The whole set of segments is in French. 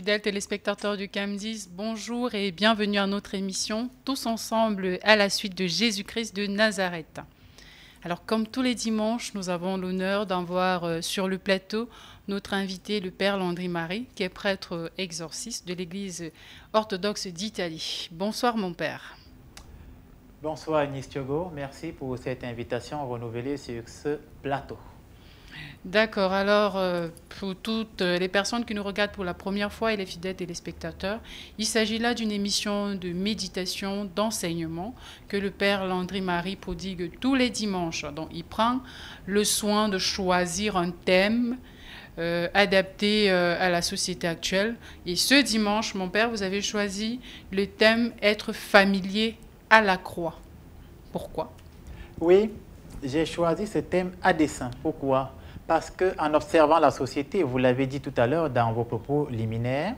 fidèles téléspectateurs du CAM10, bonjour et bienvenue à notre émission, tous ensemble à la suite de Jésus-Christ de Nazareth. Alors, comme tous les dimanches, nous avons l'honneur d'avoir sur le plateau notre invité, le Père Landry Marie, qui est prêtre exorciste de l'Église orthodoxe d'Italie. Bonsoir, mon Père. Bonsoir, Agnès Thiogo. Merci pour cette invitation renouvelée sur ce plateau. D'accord. Alors, pour toutes les personnes qui nous regardent pour la première fois et les fidèles téléspectateurs, il s'agit là d'une émission de méditation, d'enseignement que le Père Landry Marie prodigue tous les dimanches. Donc, il prend le soin de choisir un thème adapté à la société actuelle. Et ce dimanche, mon Père, vous avez choisi le thème « Être familier à la croix ». Pourquoi? Oui, j'ai choisi ce thème à dessein. Pourquoi? Parce qu'en observant la société, vous l'avez dit tout à l'heure dans vos propos liminaires,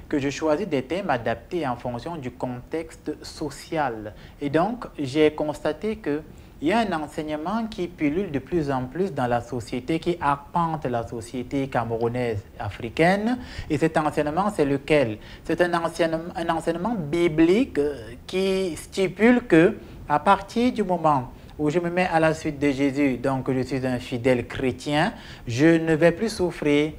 que je choisis des thèmes adaptés en fonction du contexte social. Et donc, j'ai constaté qu'il y a un enseignement qui pullule de plus en plus dans la société, qui arpente la société camerounaise africaine. Et cet enseignement, c'est lequel? C'est un enseignement biblique qui stipule que, à partir du moment où je me mets à la suite de Jésus, donc je suis un fidèle chrétien, je ne vais plus souffrir,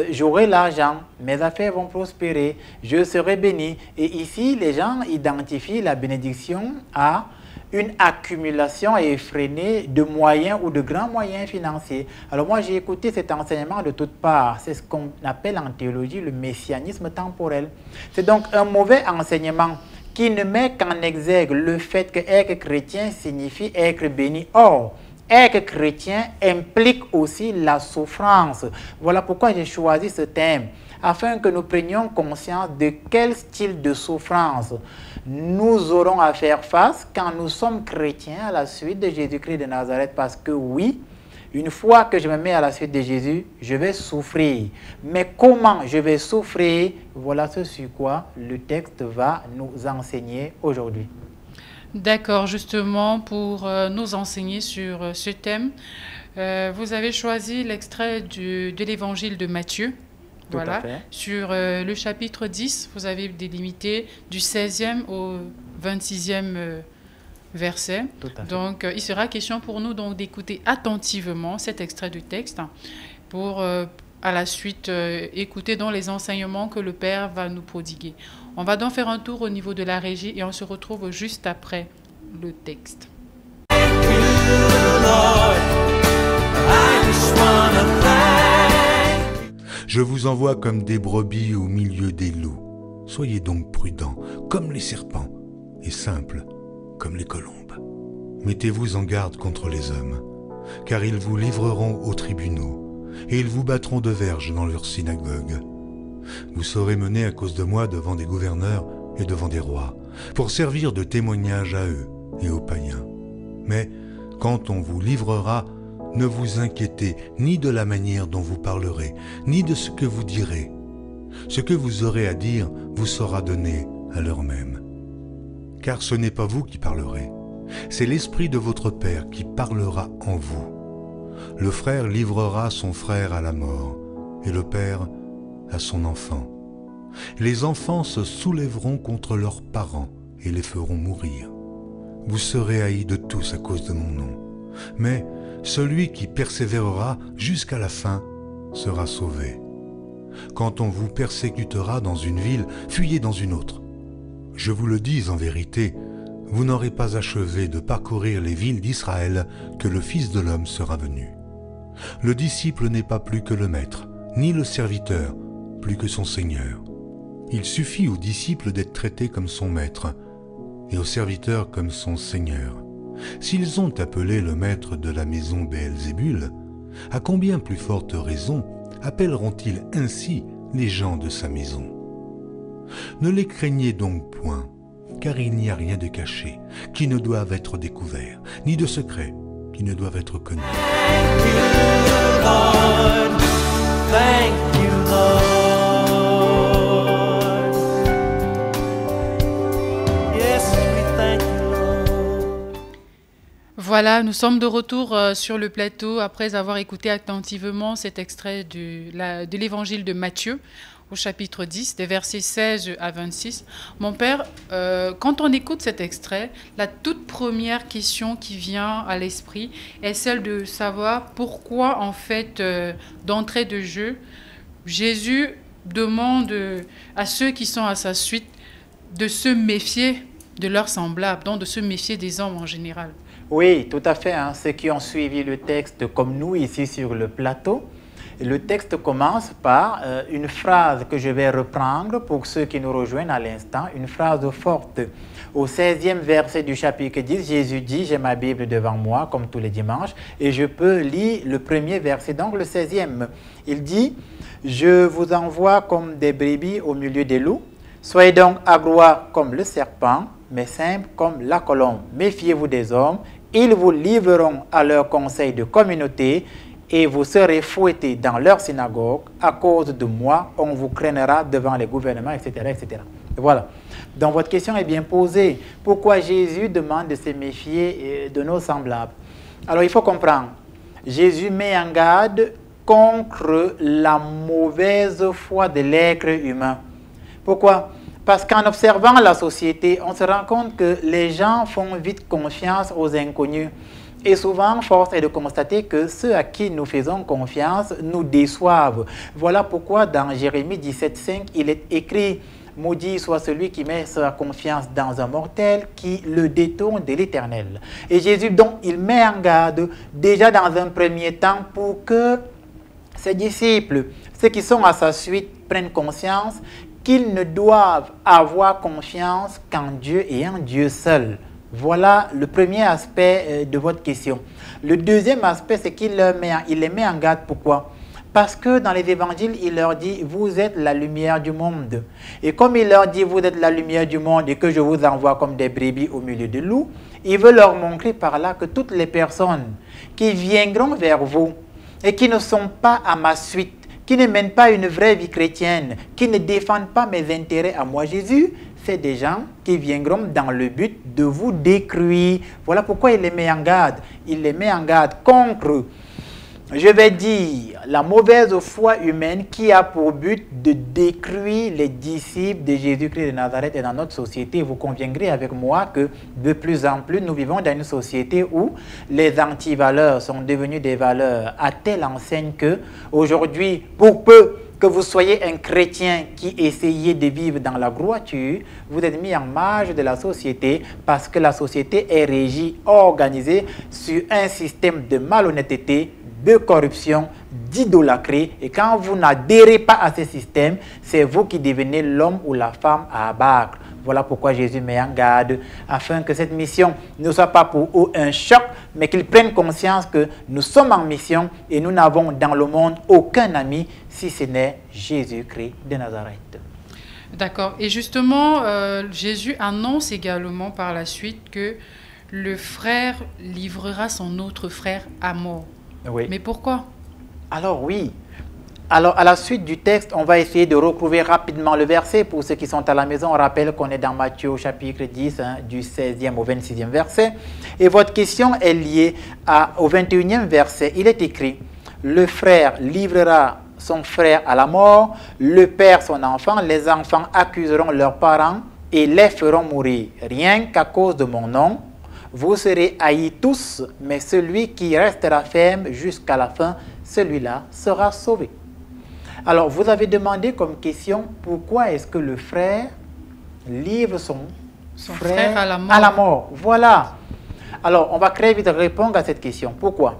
j'aurai l'argent, mes affaires vont prospérer, je serai béni. Et ici, les gens identifient la bénédiction à une accumulation effrénée de moyens ou de grands moyens financiers. Alors moi, j'ai écouté cet enseignement de toutes parts. C'est ce qu'on appelle en théologie le messianisme temporel. C'est donc un mauvais enseignement qui ne met qu'en exergue le fait que être chrétien signifie être béni. Or, être chrétien implique aussi la souffrance. Voilà pourquoi j'ai choisi ce thème, afin que nous prenions conscience de quel style de souffrance nous aurons à faire face quand nous sommes chrétiens à la suite de Jésus-Christ de Nazareth. Parce que oui, une fois que je me mets à la suite de Jésus, je vais souffrir. Mais comment je vais souffrir? Voilà ce sur quoi le texte va nous enseigner aujourd'hui. D'accord, justement, pour nous enseigner sur ce thème, vous avez choisi l'extrait de l'évangile de Matthieu. Tout à Voilà, fait. sur le chapitre 10, vous avez délimité du 16e au 26e verset. Tout à fait. Donc, il sera question pour nous donc d'écouter attentivement cet extrait du texte pour, à la suite, écouter donc les enseignements que le Père va nous prodiguer. On va donc faire un tour au niveau de la régie et on se retrouve juste après le texte. Je vous envoie comme des brebis au milieu des loups. Soyez donc prudents, comme les serpents, et simples, comme les colombes. Mettez-vous en garde contre les hommes, car ils vous livreront aux tribunaux, et ils vous battront de verges dans leurs synagogues. Vous serez menés à cause de moi devant des gouverneurs et devant des rois, pour servir de témoignage à eux et aux païens. Mais quand on vous livrera, ne vous inquiétez ni de la manière dont vous parlerez, ni de ce que vous direz. Ce que vous aurez à dire vous sera donné à l'heure même. Car ce n'est pas vous qui parlerez, c'est l'Esprit de votre Père qui parlera en vous. Le frère livrera son frère à la mort, et le Père à son enfant. Les enfants se soulèveront contre leurs parents et les feront mourir. Vous serez haïs de tous à cause de mon nom, mais celui qui persévérera jusqu'à la fin sera sauvé. Quand on vous persécutera dans une ville, fuyez dans une autre. Je vous le dis en vérité, vous n'aurez pas achevé de parcourir les villes d'Israël que le Fils de l'homme sera venu. Le disciple n'est pas plus que le maître, ni le serviteur plus que son Seigneur. Il suffit au disciple d'être traité comme son maître, et au serviteur comme son Seigneur. S'ils ont appelé le maître de la maison Béelzébul, à combien plus forte raison appelleront-ils ainsi les gens de sa maison? Ne les craignez donc point, car il n'y a rien de caché qui ne doive être découvert, ni de secret qui ne doivent être connus. Thank you, Lord. Thank you, Lord. Yes, we thank you, Lord. Voilà, nous sommes de retour sur le plateau après avoir écouté attentivement cet extrait de l'évangile de Matthieu. au chapitre 10, des versets 16 à 26. Mon père, quand on écoute cet extrait, la toute première question qui vient à l'esprit est celle de savoir pourquoi, en fait, d'entrée de jeu, Jésus demande à ceux qui sont à sa suite de se méfier de leurs semblables, donc de se méfier des hommes en général. Oui, tout à fait. Hein. Ceux qui ont suivi le texte comme nous ici sur le plateau, le texte commence par une phrase que je vais reprendre pour ceux qui nous rejoignent à l'instant, une phrase forte. Au 16e verset du chapitre 10, Jésus dit, j'ai ma Bible devant moi comme tous les dimanches et je peux lire le premier verset, donc le 16e. Il dit, je vous envoie comme des brebis au milieu des loups, soyez donc adroits comme le serpent, mais simples comme la colombe. Méfiez-vous des hommes, ils vous livreront à leurs conseils de communauté et vous serez fouettés dans leur synagogue. À cause de moi, on vous craignera devant les gouvernements, etc. etc. Voilà. Donc votre question est bien posée. Pourquoi Jésus demande de se méfier de nos semblables? Alors il faut comprendre. Jésus met en garde contre la mauvaise foi de l'être humain. Pourquoi? Parce qu'en observant la société, on se rend compte que les gens font vite confiance aux inconnus. Et souvent, force est de constater que ceux à qui nous faisons confiance nous déçoivent. Voilà pourquoi dans Jérémie 17,5, il est écrit « Maudit soit celui qui met sa confiance dans un mortel, qui le détourne de l'Éternel. » Et Jésus, donc, il met en garde déjà dans un premier temps pour que ses disciples, ceux qui sont à sa suite, prennent conscience qu'ils ne doivent avoir confiance qu'en Dieu et en Dieu seul. Voilà le premier aspect de votre question. Le deuxième aspect, c'est qu'il les met en garde. Pourquoi? Parce que dans les évangiles, il leur dit, vous êtes la lumière du monde. Et comme il leur dit, vous êtes la lumière du monde et que je vous envoie comme des brebis au milieu de loups, il veut leur montrer par là que toutes les personnes qui viendront vers vous et qui ne sont pas à ma suite, qui ne mènent pas une vraie vie chrétienne, qui ne défendent pas mes intérêts à moi, Jésus, c'est des gens qui viendront dans le but de vous détruire. Voilà pourquoi il les met en garde. Il les met en garde contre, je vais dire, la mauvaise foi humaine qui a pour but de détruire les disciples de Jésus-Christ de Nazareth. Et dans notre société, vous conviendrez avec moi que de plus en plus, nous vivons dans une société où les antivaleurs sont devenues des valeurs à telle enseigne que aujourd'hui, pour peu que vous soyez un chrétien qui essayez de vivre dans la droiture, vous êtes mis en marge de la société parce que la société est régie, organisée sur un système de malhonnêteté, de corruption, d'idolâtrie. Et quand vous n'adhérez pas à ce système, c'est vous qui devenez l'homme ou la femme à abattre. Voilà pourquoi Jésus met en garde, afin que cette mission ne soit pas pour eux un choc, mais qu'ils prennent conscience que nous sommes en mission et nous n'avons dans le monde aucun ami si ce n'est Jésus-Christ de Nazareth. D'accord. Et justement, Jésus annonce également par la suite que le frère livrera son autre frère à mort. Oui. Mais pourquoi? Alors oui. Alors, à la suite du texte, on va essayer de retrouver rapidement le verset. Pour ceux qui sont à la maison, on rappelle qu'on est dans Matthieu au chapitre 10, du 16e au 26e verset. Et votre question est liée au 21e verset. Il est écrit, le frère livrera son frère à la mort, le père son enfant, les enfants accuseront leurs parents et les feront mourir. Rien qu'à cause de mon nom, vous serez haïs tous, mais celui qui restera ferme jusqu'à la fin, celui-là sera sauvé. Alors, vous avez demandé comme question, pourquoi est-ce que le frère livre son frère à la mort? Voilà. Alors, on va très vite répondre à cette question. Pourquoi?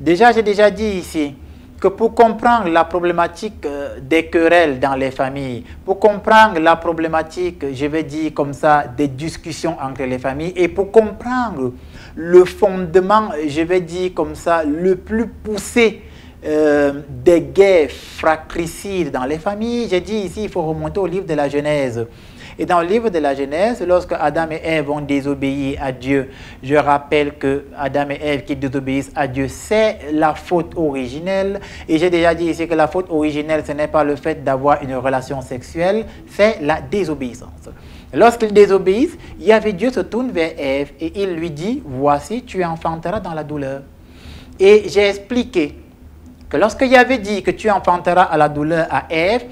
Déjà, j'ai déjà dit ici que pour comprendre la problématique des querelles dans les familles, pour comprendre la problématique, je vais dire comme ça, des discussions entre les familles, et pour comprendre le fondement, je vais dire comme ça, le plus poussé des guerres fratricides dans les familles, j'ai dit ici, il faut remonter au livre de la Genèse. Et dans le livre de la Genèse, lorsque Adam et Ève ont désobéi à Dieu, je rappelle que Adam et Ève qui désobéissent à Dieu, c'est la faute originelle. Et j'ai déjà dit ici que la faute originelle, ce n'est pas le fait d'avoir une relation sexuelle, c'est la désobéissance. Lorsqu'ils désobéissent, Dieu se tourne vers Ève et il lui dit, voici, tu enfanteras dans la douleur. Et j'ai expliqué que lorsque Yahvé dit que tu enfanteras à la douleur à Ève,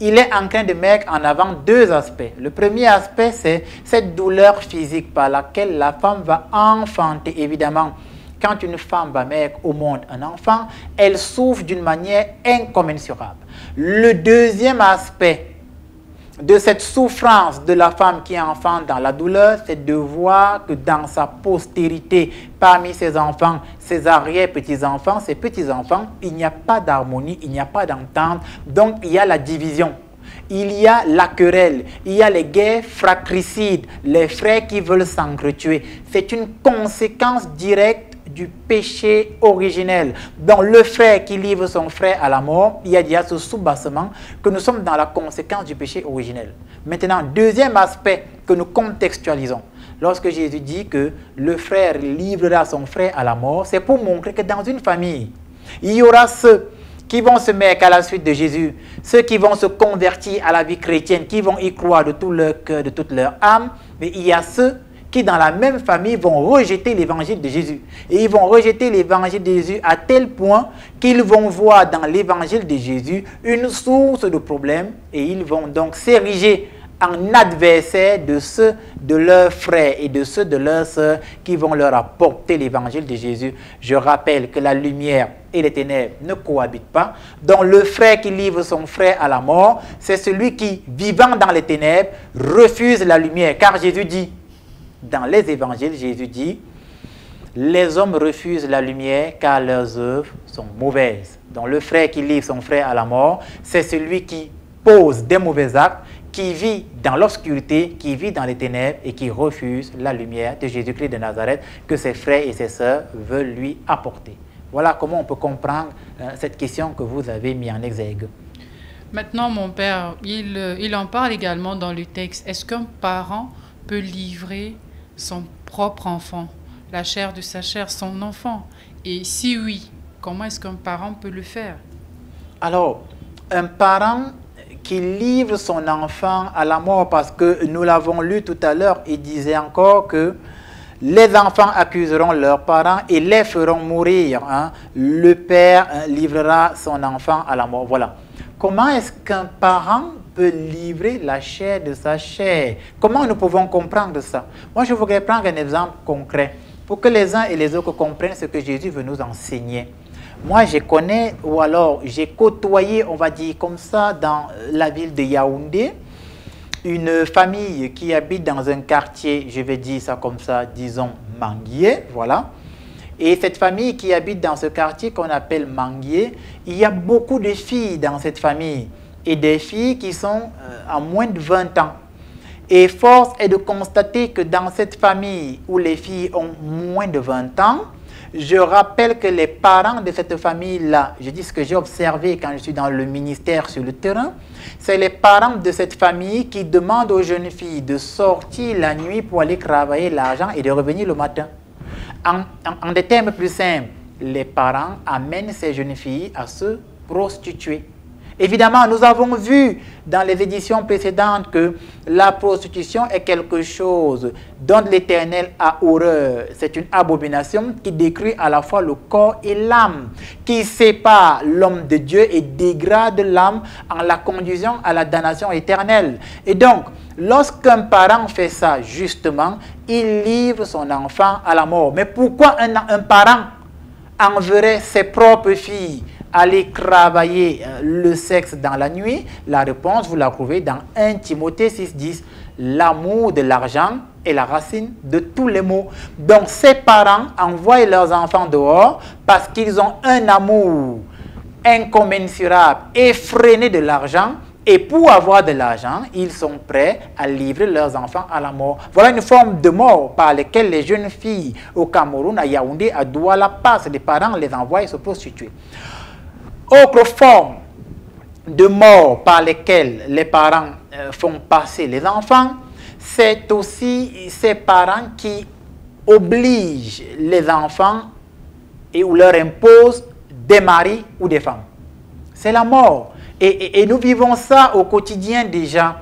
il est en train de mettre en avant deux aspects. Le premier aspect, c'est cette douleur physique par laquelle la femme va enfanter. Évidemment, quand une femme va mettre au monde un enfant, elle souffre d'une manière incommensurable. Le deuxième aspect de cette souffrance de la femme qui enfante dans la douleur, c'est de voir que dans sa postérité, parmi ses enfants, ses arrière-petits-enfants, ses petits-enfants, il n'y a pas d'harmonie, il n'y a pas d'entente, donc il y a la division. Il y a la querelle, il y a les guerres fratricides, les frères qui veulent s'entretuer. C'est une conséquence directe du péché originel. Dans le frère qui livre son frère à la mort, il y a déjà ce soubassement que nous sommes dans la conséquence du péché originel. Maintenant, deuxième aspect que nous contextualisons. Lorsque Jésus dit que le frère livrera son frère à la mort, c'est pour montrer que dans une famille, il y aura ceux qui vont se mettre à la suite de Jésus, ceux qui vont se convertir à la vie chrétienne, qui vont y croire de tout leur cœur, de toute leur âme, mais il y a ceux qui dans la même famille vont rejeter l'évangile de Jésus. Et ils vont rejeter l'évangile de Jésus à tel point qu'ils vont voir dans l'évangile de Jésus une source de problème et ils vont donc s'ériger en adversaires de ceux de leurs frères et de ceux de leurs sœurs qui vont leur apporter l'évangile de Jésus. Je rappelle que la lumière et les ténèbres ne cohabitent pas. Donc le frère qui livre son frère à la mort, c'est celui qui, vivant dans les ténèbres, refuse la lumière. Car Jésus dit, dans les évangiles, Jésus dit, les hommes refusent la lumière car leurs œuvres sont mauvaises. Donc le frère qui livre son frère à la mort, c'est celui qui pose des mauvais actes, qui vit dans l'obscurité, qui vit dans les ténèbres et qui refuse la lumière de Jésus-Christ de Nazareth que ses frères et ses sœurs veulent lui apporter. Voilà comment on peut comprendre cette question que vous avez mis en exergue. Maintenant, mon père, il en parle également dans le texte. Est-ce qu'un parent peut livrer son propre enfant, la chair de sa chair, son enfant? Et si oui, comment est-ce qu'un parent peut le faire? Alors, un parent qui livre son enfant à la mort, parce que nous l'avons lu tout à l'heure, il disait encore que les enfants accuseront leurs parents et les feront mourir. Hein. Le père livrera son enfant à la mort. Voilà. Comment est-ce qu'un parent peut livrer la chair de sa chair? Comment nous pouvons comprendre ça? Moi, je voudrais prendre un exemple concret pour que les uns et les autres comprennent ce que Jésus veut nous enseigner. Moi, je connais, ou alors j'ai côtoyé, on va dire comme ça, dans la ville de Yaoundé, une famille qui habite dans un quartier, je vais dire ça comme ça, disons Manguier, voilà. Et cette famille qui habite dans ce quartier qu'on appelle Manguier, il y a beaucoup de filles dans cette famille. Et des filles qui sont à moins de 20 ans. Et force est de constater que dans cette famille où les filles ont moins de 20 ans, je rappelle que les parents de cette famille-là, je dis ce que j'ai observé quand je suis dans le ministère sur le terrain, c'est les parents de cette famille qui demandent aux jeunes filles de sortir la nuit pour aller travailler l'argent et de revenir le matin. En des termes plus simples, les parents amènent ces jeunes filles à se prostituer. Évidemment, nous avons vu dans les éditions précédentes que la prostitution est quelque chose dont l'Éternel a horreur. C'est une abomination qui détruit à la fois le corps et l'âme, qui sépare l'homme de Dieu et dégrade l'âme en la conduisant à la damnation éternelle. Et donc, lorsqu'un parent fait ça, justement, il livre son enfant à la mort. Mais pourquoi un parent enverrait ses propres filles aller travailler le sexe dans la nuit? La réponse, vous la trouvez dans 1 Timothée 6,10. L'amour de l'argent est la racine de tous les maux. Donc, ces parents envoient leurs enfants dehors parce qu'ils ont un amour incommensurable, effréné de l'argent. Et pour avoir de l'argent, ils sont prêts à livrer leurs enfants à la mort. Voilà une forme de mort par laquelle les jeunes filles au Cameroun, à Yaoundé, à Douala passent. Les parents les envoient se prostituer. Autre forme de mort par lesquelles les parents font passer les enfants, c'est aussi ces parents qui obligent les enfants et ou leur imposent des maris ou des femmes. C'est la mort. Et nous vivons ça au quotidien déjà.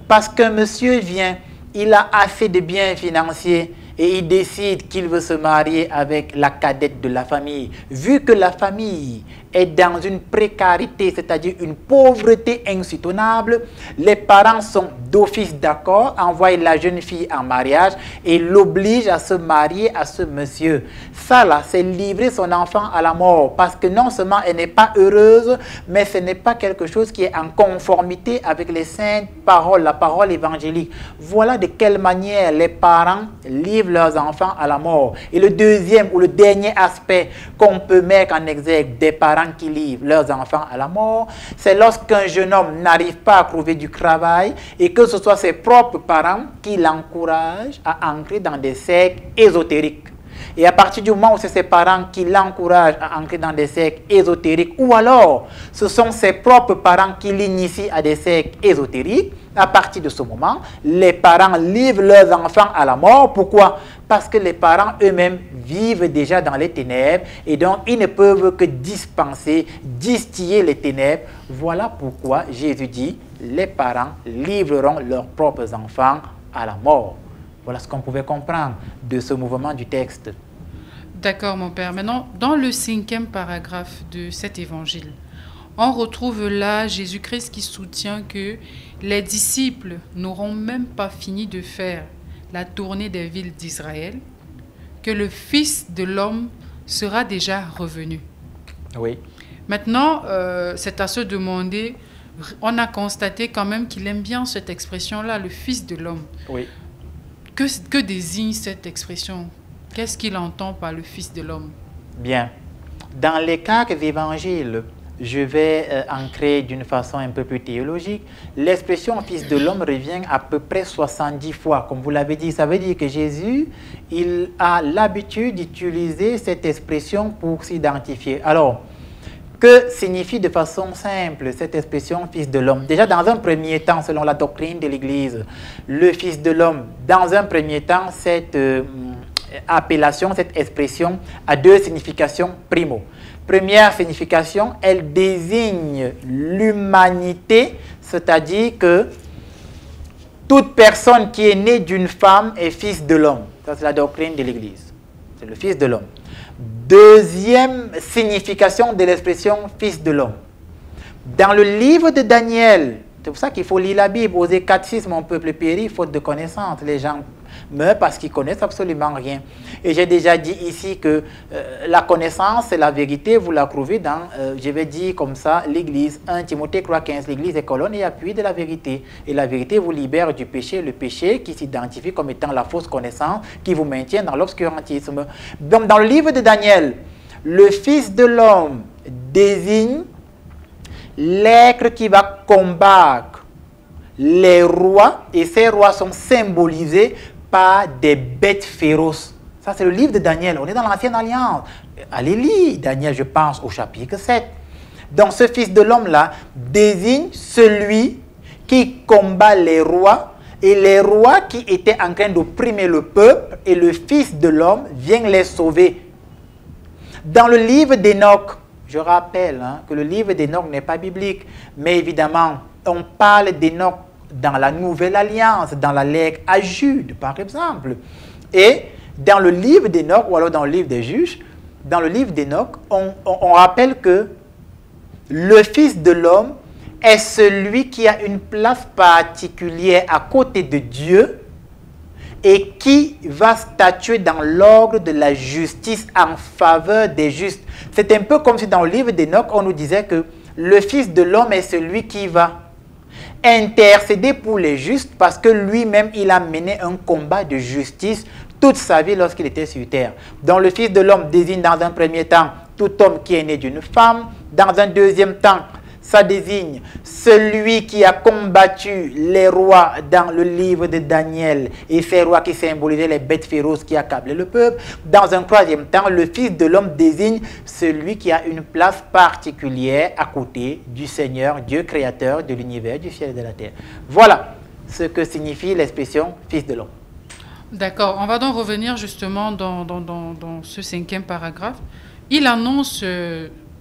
Parce qu'un monsieur vient, il a assez de biens financiers et il décide qu'il veut se marier avec la cadette de la famille. Vu que la famille est dans une précarité, c'est-à-dire une pauvreté insoutenable, les parents sont d'office d'accord, envoient la jeune fille en mariage et l'obligent à se marier à ce monsieur. Ça là, c'est livrer son enfant à la mort, parce que non seulement elle n'est pas heureuse, mais ce n'est pas quelque chose qui est en conformité avec les saintes paroles, la parole évangélique. Voilà de quelle manière les parents livrent leurs enfants à la mort. Et le deuxième ou le dernier aspect qu'on peut mettre en exergue des parents qui livrent leurs enfants à la mort, c'est lorsqu'un jeune homme n'arrive pas à trouver du travail et que ce soit ses propres parents qui l'encouragent à entrer dans des sectes ésotériques. Et à partir du moment où c'est ses parents qui l'encouragent à entrer dans des sectes ésotériques, ou alors ce sont ses propres parents qui l'initient à des sectes ésotériques, à partir de ce moment, les parents livrent leurs enfants à la mort. Pourquoi? Parce que les parents eux-mêmes vivent déjà dans les ténèbres et donc ils ne peuvent que dispenser, distiller les ténèbres. Voilà pourquoi Jésus dit, les parents livreront leurs propres enfants à la mort. Voilà ce qu'on pouvait comprendre de ce mouvement du texte. D'accord, mon père. Maintenant, dans le 5e paragraphe de cet évangile, on retrouve là Jésus-Christ qui soutient que les disciples n'auront même pas fini de faire la tournée des villes d'Israël, que le Fils de l'homme sera déjà revenu. Oui. Maintenant, c'est à se demander, on a constaté quand même qu'il aime bien cette expression-là, le Fils de l'homme. Oui. Que désigne cette expression? Qu'est-ce qu'il entend par le Fils de l'homme? Bien. Dans les 4 évangiles, je vais ancrer d'une façon un peu plus théologique. L'expression Fils de l'homme revient à peu près 70 fois. Comme vous l'avez dit, ça veut dire que Jésus, il a l'habitude d'utiliser cette expression pour s'identifier. Alors, que signifie de façon simple cette expression Fils de l'homme? Déjà, dans un premier temps, selon la doctrine de l'Église, le Fils de l'homme, dans un premier temps, cette appellation, cette expression a 2 significations primo. Première signification, elle désigne l'humanité, c'est-à-dire que toute personne qui est née d'une femme est fils de l'homme. Ça, c'est la doctrine de l'Église. C'est le Fils de l'homme. Deuxième signification de l'expression Fils de l'homme. Dans le livre de Daniel, c'est pour ça qu'il faut lire la Bible. Osez 4:6, mon peuple périt, faute de connaissance. Les gens meurent parce qu'ils connaissent absolument rien. Et j'ai déjà dit ici que la connaissance, c'est la vérité. Vous la trouvez dans, je vais dire comme ça, l'Église. 1 Timothée 3:15, l'Église est colonne et appui de la vérité. Et la vérité vous libère du péché. Le péché qui s'identifie comme étant la fausse connaissance qui vous maintient dans l'obscurantisme. Donc dans le livre de Daniel, le Fils de l'homme désigne l'être qui va combattre les rois, et ces rois sont symbolisés par des bêtes féroces. Ça, c'est le livre de Daniel. On est dans l'Ancienne Alliance. Allez lire Daniel, je pense, au chapitre 7. Donc, ce Fils de l'homme-là désigne celui qui combat les rois, et les rois qui étaient en train d'opprimer le peuple, et le Fils de l'homme vient les sauver. Dans le livre d'Enoch, je rappelle que le livre d'Enoch n'est pas biblique, mais évidemment, on parle d'Enoch dans la Nouvelle Alliance, dans la lettre à Jude, par exemple. Et dans le livre d'Enoch, ou alors dans le livre des Juges, dans le livre d'Enoch, on rappelle que le Fils de l'homme est celui qui a une place particulière à côté de Dieu et qui va statuer dans l'ordre de la justice en faveur des justes. C'est un peu comme si dans le livre d'Enoch, on nous disait que le Fils de l'homme est celui qui va intercéder pour les justes parce que lui-même, il a mené un combat de justice toute sa vie lorsqu'il était sur terre. Donc le Fils de l'homme désigne dans un premier temps tout homme qui est né d'une femme. Dans un deuxième temps, ça désigne celui qui a combattu les rois dans le livre de Daniel et ces rois qui symbolisaient les bêtes féroces qui accablaient le peuple. Dans un troisième temps, le Fils de l'homme désigne celui qui a une place particulière à côté du Seigneur, Dieu créateur de l'univers, du ciel et de la terre. Voilà ce que signifie l'expression Fils de l'homme. D'accord, on va donc revenir justement dans ce 5e paragraphe. Il annonce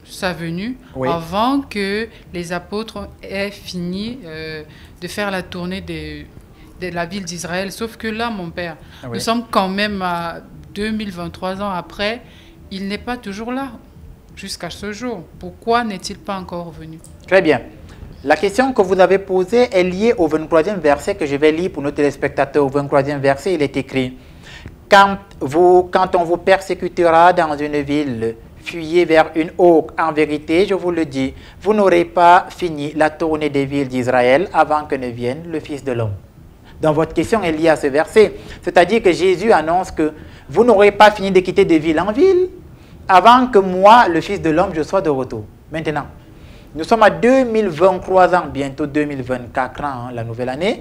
sa venue avant que les apôtres aient fini de faire la tournée de la ville d'Israël. Sauf que là, mon père, nous sommes quand même à 2023 ans après, il n'est pas toujours là. jusqu'à ce jour. Pourquoi n'est-il pas encore revenu? Très bien. La question que vous avez posée est liée au 23e verset que je vais lire pour nos téléspectateurs. Au 23e verset, il est écrit: quand on vous persécutera dans une ville, fuyez vers une autre. En vérité, je vous le dis, vous n'aurez pas fini la tournée des villes d'Israël avant que ne vienne le Fils de l'homme. Donc votre question est liée à ce verset. C'est-à-dire que Jésus annonce que vous n'aurez pas fini de quitter de ville en ville avant que moi, le Fils de l'homme, je sois de retour. Maintenant, nous sommes à 2023 ans, bientôt 2024 ans, la nouvelle année,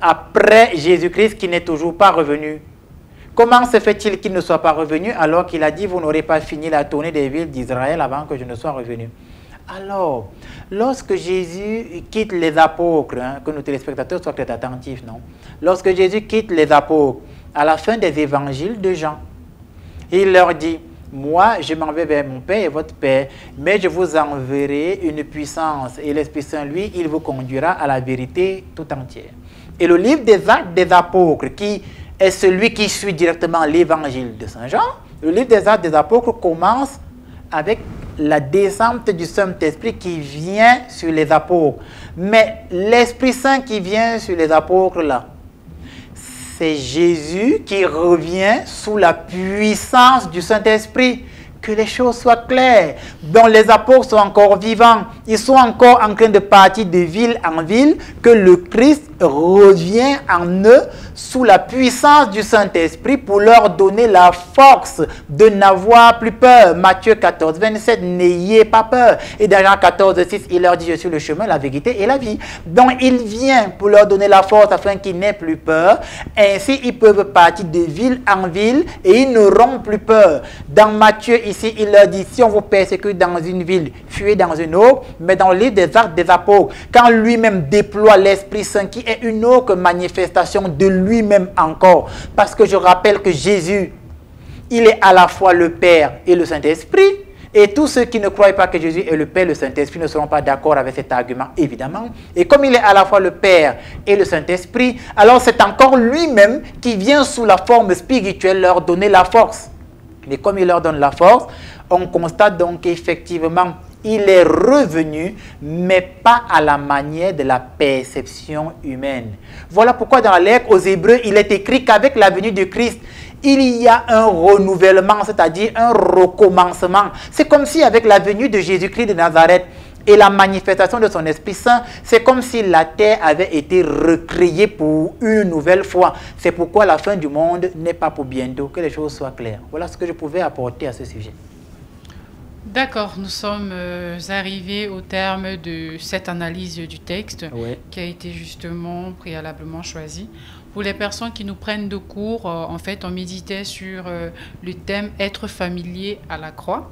après Jésus-Christ qui n'est toujours pas revenu. Comment se fait-il qu'il ne soit pas revenu alors qu'il a dit « Vous n'aurez pas fini la tournée des villes d'Israël avant que je ne sois revenu » Alors, lorsque Jésus quitte les apôtres, que nos téléspectateurs soient très attentifs, non? Lorsque Jésus quitte les apôtres, à la fin des évangiles de Jean, il leur dit: moi, je m'en vais vers mon Père et votre Père, mais je vous enverrai une puissance. Et l'Esprit Saint, lui, il vous conduira à la vérité tout entière. Et le livre des Actes des Apôtres, qui est celui qui suit directement l'évangile de Saint Jean, le livre des Actes des Apôtres commence avec la descente du Saint-Esprit qui vient sur les apôtres. Mais l'Esprit Saint qui vient sur les apôtres là, c'est Jésus qui revient sous la puissance du Saint-Esprit. Que les choses soient claires. Donc les apôtres sont encore vivants. Ils sont encore en train de partir de ville en ville. Que le Christ revient en eux sous la puissance du Saint-Esprit pour leur donner la force de n'avoir plus peur. Matthieu 14, 27, n'ayez pas peur. Et dans Jean 14, 6, il leur dit: je suis le chemin, la vérité et la vie. Donc il vient pour leur donner la force afin qu'ils n'aient plus peur. Ainsi ils peuvent partir de ville en ville et ils n'auront plus peur. Dans Matthieu, ici, il leur dit: si on vous persécute dans une ville, fuyez dans une autre. Mais dans le livre des Actes des Apôtres, quand lui-même déploie l'Esprit Saint, qui est une autre manifestation de lui-même encore. Parce que je rappelle que Jésus, il est à la fois le Père et le Saint-Esprit. Et tous ceux qui ne croient pas que Jésus est le Père et le Saint-Esprit ne seront pas d'accord avec cet argument, évidemment. Et comme il est à la fois le Père et le Saint-Esprit, alors c'est encore lui-même qui vient sous la forme spirituelle leur donner la force. Mais comme il leur donne la force, on constate donc qu'effectivement, il est revenu, mais pas à la manière de la perception humaine. Voilà pourquoi dans la lettre aux Hébreux, il est écrit qu'avec la venue de Christ, il y a un renouvellement, c'est-à-dire un recommencement. C'est comme si avec la venue de Jésus-Christ de Nazareth et la manifestation de son Esprit Saint, c'est comme si la terre avait été recréée pour une nouvelle fois. C'est pourquoi la fin du monde n'est pas pour bientôt, que les choses soient claires. Voilà ce que je pouvais apporter à ce sujet. D'accord, nous sommes arrivés au terme de cette analyse du texte qui a été justement préalablement choisie. Pour les personnes qui nous prennent de cours, en fait, on méditait sur le thème « Être familier à la croix ».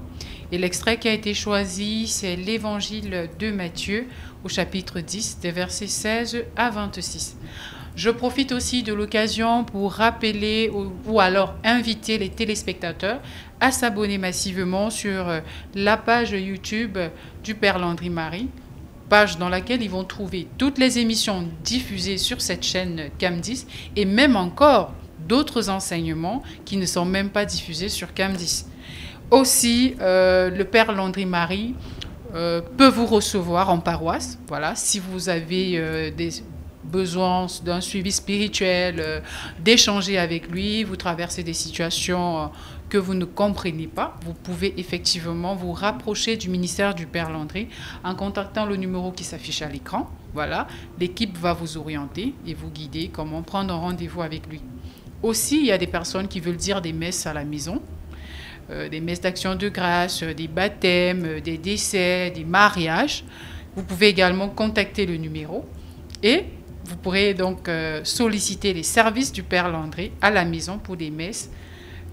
Et l'extrait qui a été choisi, c'est l'évangile de Matthieu au chapitre 10, des versets 16 à 26. Je profite aussi de l'occasion pour rappeler ou alors inviter les téléspectateurs à s'abonner massivement sur la page YouTube du Père Landry Marie, page dans laquelle ils vont trouver toutes les émissions diffusées sur cette chaîne CAM10 et même encore d'autres enseignements qui ne sont même pas diffusés sur CAM10. Aussi, le Père Landry Marie peut vous recevoir en paroisse, voilà, si vous avez des besoin d'un suivi spirituel, d'échanger avec lui, vous traversez des situations que vous ne comprenez pas, vous pouvez effectivement vous rapprocher du ministère du Père Landry en contactant le numéro qui s'affiche à l'écran. Voilà, l'équipe va vous orienter et vous guider comment prendre un rendez-vous avec lui. Aussi, il y a des personnes qui veulent dire des messes à la maison, des messes d'action de grâce, des baptêmes, des décès, des mariages. Vous pouvez également contacter le numéro et vous pourrez donc solliciter les services du Père Landry à la maison pour des messes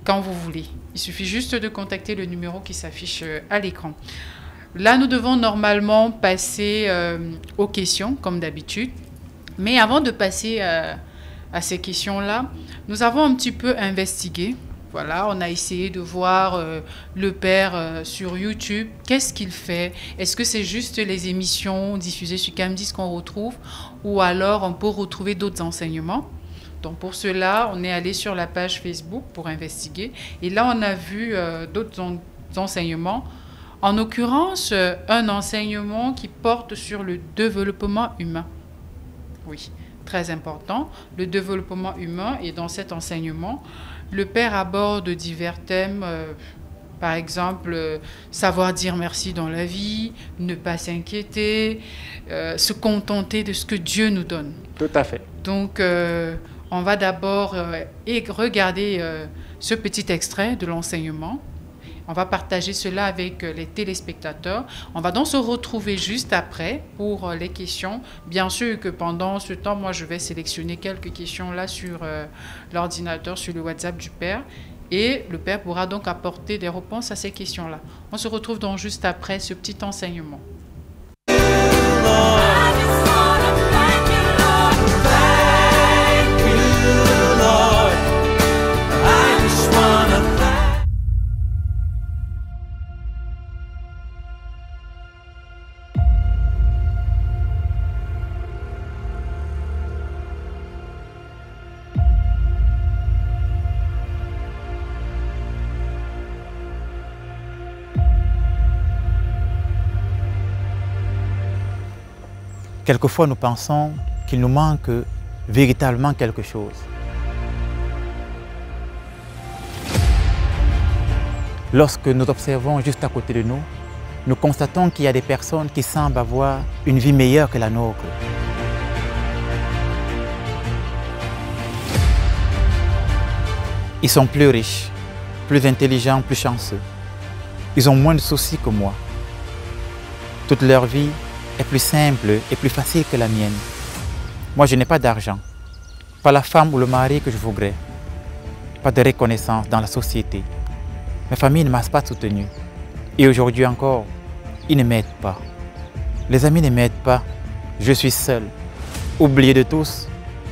quand vous voulez. Il suffit juste de contacter le numéro qui s'affiche à l'écran. Là, nous devons normalement passer aux questions, comme d'habitude. Mais avant de passer à ces questions-là, nous avons un petit peu investigué. Voilà, on a essayé de voir le Père sur YouTube. Qu'est-ce qu'il fait? Est-ce que c'est juste les émissions diffusées sur CAM10 qu'on retrouve? Ou alors on peut retrouver d'autres enseignements? Donc pour cela, on est allé sur la page Facebook pour investiguer. Et là, on a vu d'autres enseignements En l'occurrence, un enseignement qui porte sur le développement humain. Oui, très important, le développement humain. Et dans cet enseignement, le père aborde divers thèmes, par exemple, savoir dire merci dans la vie, ne pas s'inquiéter, se contenter de ce que Dieu nous donne. Tout à fait. Donc, on va d'abord regarder ce petit extrait de l'enseignement. On va partager cela avec les téléspectateurs. On va donc se retrouver juste après pour les questions. Bien sûr que pendant ce temps, moi, je vais sélectionner quelques questions là sur l'ordinateur, sur le WhatsApp du Père. Et le Père pourra donc apporter des réponses à ces questions-là. On se retrouve donc juste après ce petit enseignement. Quelquefois, nous pensons qu'il nous manque véritablement quelque chose. Lorsque nous observons juste à côté de nous, nous constatons qu'il y a des personnes qui semblent avoir une vie meilleure que la nôtre. Ils sont plus riches, plus intelligents, plus chanceux. Ils ont moins de soucis que moi. Toute leur vie est plus simple et plus facile que la mienne. Moi, je n'ai pas d'argent, pas la femme ou le mari que je voudrais, pas de reconnaissance dans la société. Ma famille ne m'a pas soutenu. Et aujourd'hui encore, ils ne m'aident pas. Les amis ne m'aident pas. Je suis seul. Oublié de tous,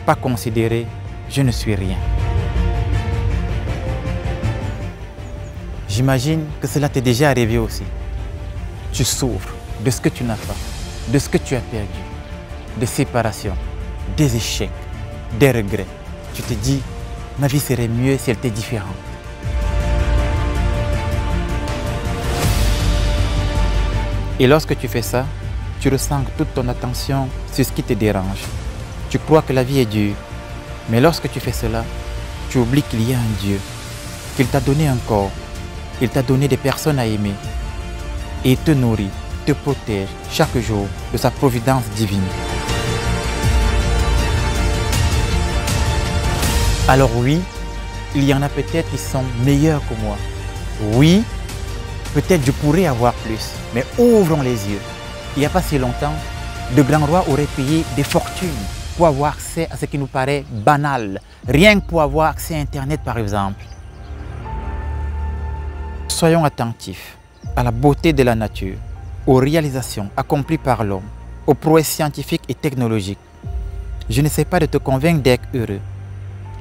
pas considéré, je ne suis rien. J'imagine que cela t'est déjà arrivé aussi. Tu souffres de ce que tu n'as pas, de ce que tu as perdu, des séparations, des échecs, des regrets. Tu te dis, ma vie serait mieux si elle était différente. Et lorsque tu fais ça, tu ressens toute ton attention sur ce qui te dérange. Tu crois que la vie est dure, mais lorsque tu fais cela, tu oublies qu'il y a un Dieu, qu'il t'a donné un corps, il t'a donné des personnes à aimer, et il te nourrit, te protège chaque jour de sa providence divine. Alors oui, il y en a peut-être qui sont meilleurs que moi. Oui, peut-être je pourrais avoir plus, mais ouvrons les yeux. Il n'y a pas si longtemps, de grands rois auraient payé des fortunes pour avoir accès à ce qui nous paraît banal, rien que pour avoir accès à Internet par exemple. Soyons attentifs à la beauté de la nature, aux réalisations accomplies par l'homme, aux prouesses scientifiques et technologiques. Je ne sais pas de te convaincre d'être heureux,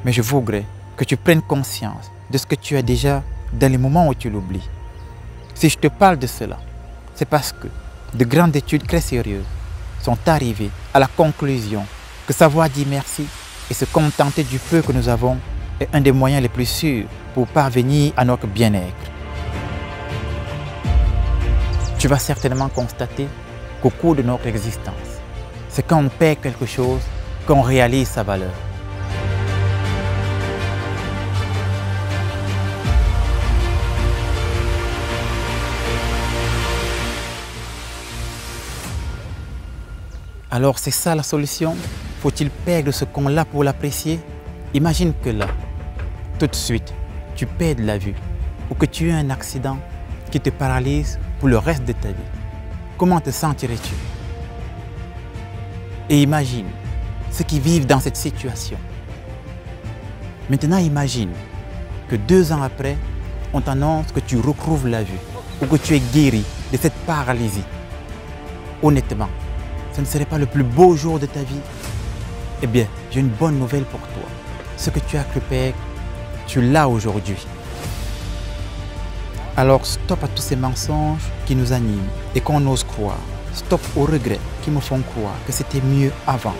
mais je voudrais que tu prennes conscience de ce que tu as déjà dans les moments où tu l'oublies. Si je te parle de cela, c'est parce que de grandes études très sérieuses sont arrivées à la conclusion que savoir dire merci et se contenter du peu que nous avons est un des moyens les plus sûrs pour parvenir à notre bien-être. Tu vas certainement constater qu'au cours de notre existence, c'est quand on perd quelque chose qu'on réalise sa valeur. Alors c'est ça la solution? Faut-il perdre ce qu'on a pour l'apprécier? Imagine que là, tout de suite, tu perds la vue ou que tu aies un accident qui te paralyse pour le reste de ta vie. Comment te sentirais-tu? Et imagine ceux qui vivent dans cette situation. Maintenant, imagine que 2 ans après, on t'annonce que tu retrouves la vue ou que tu es guéri de cette paralysie. Honnêtement, ce ne serait pas le plus beau jour de ta vie? Eh bien, j'ai une bonne nouvelle pour toi. Ce que tu as cru perdre, tu l'as aujourd'hui. Alors stop à tous ces mensonges qui nous animent et qu'on ose croire. Stop aux regrets qui me font croire que c'était mieux avant.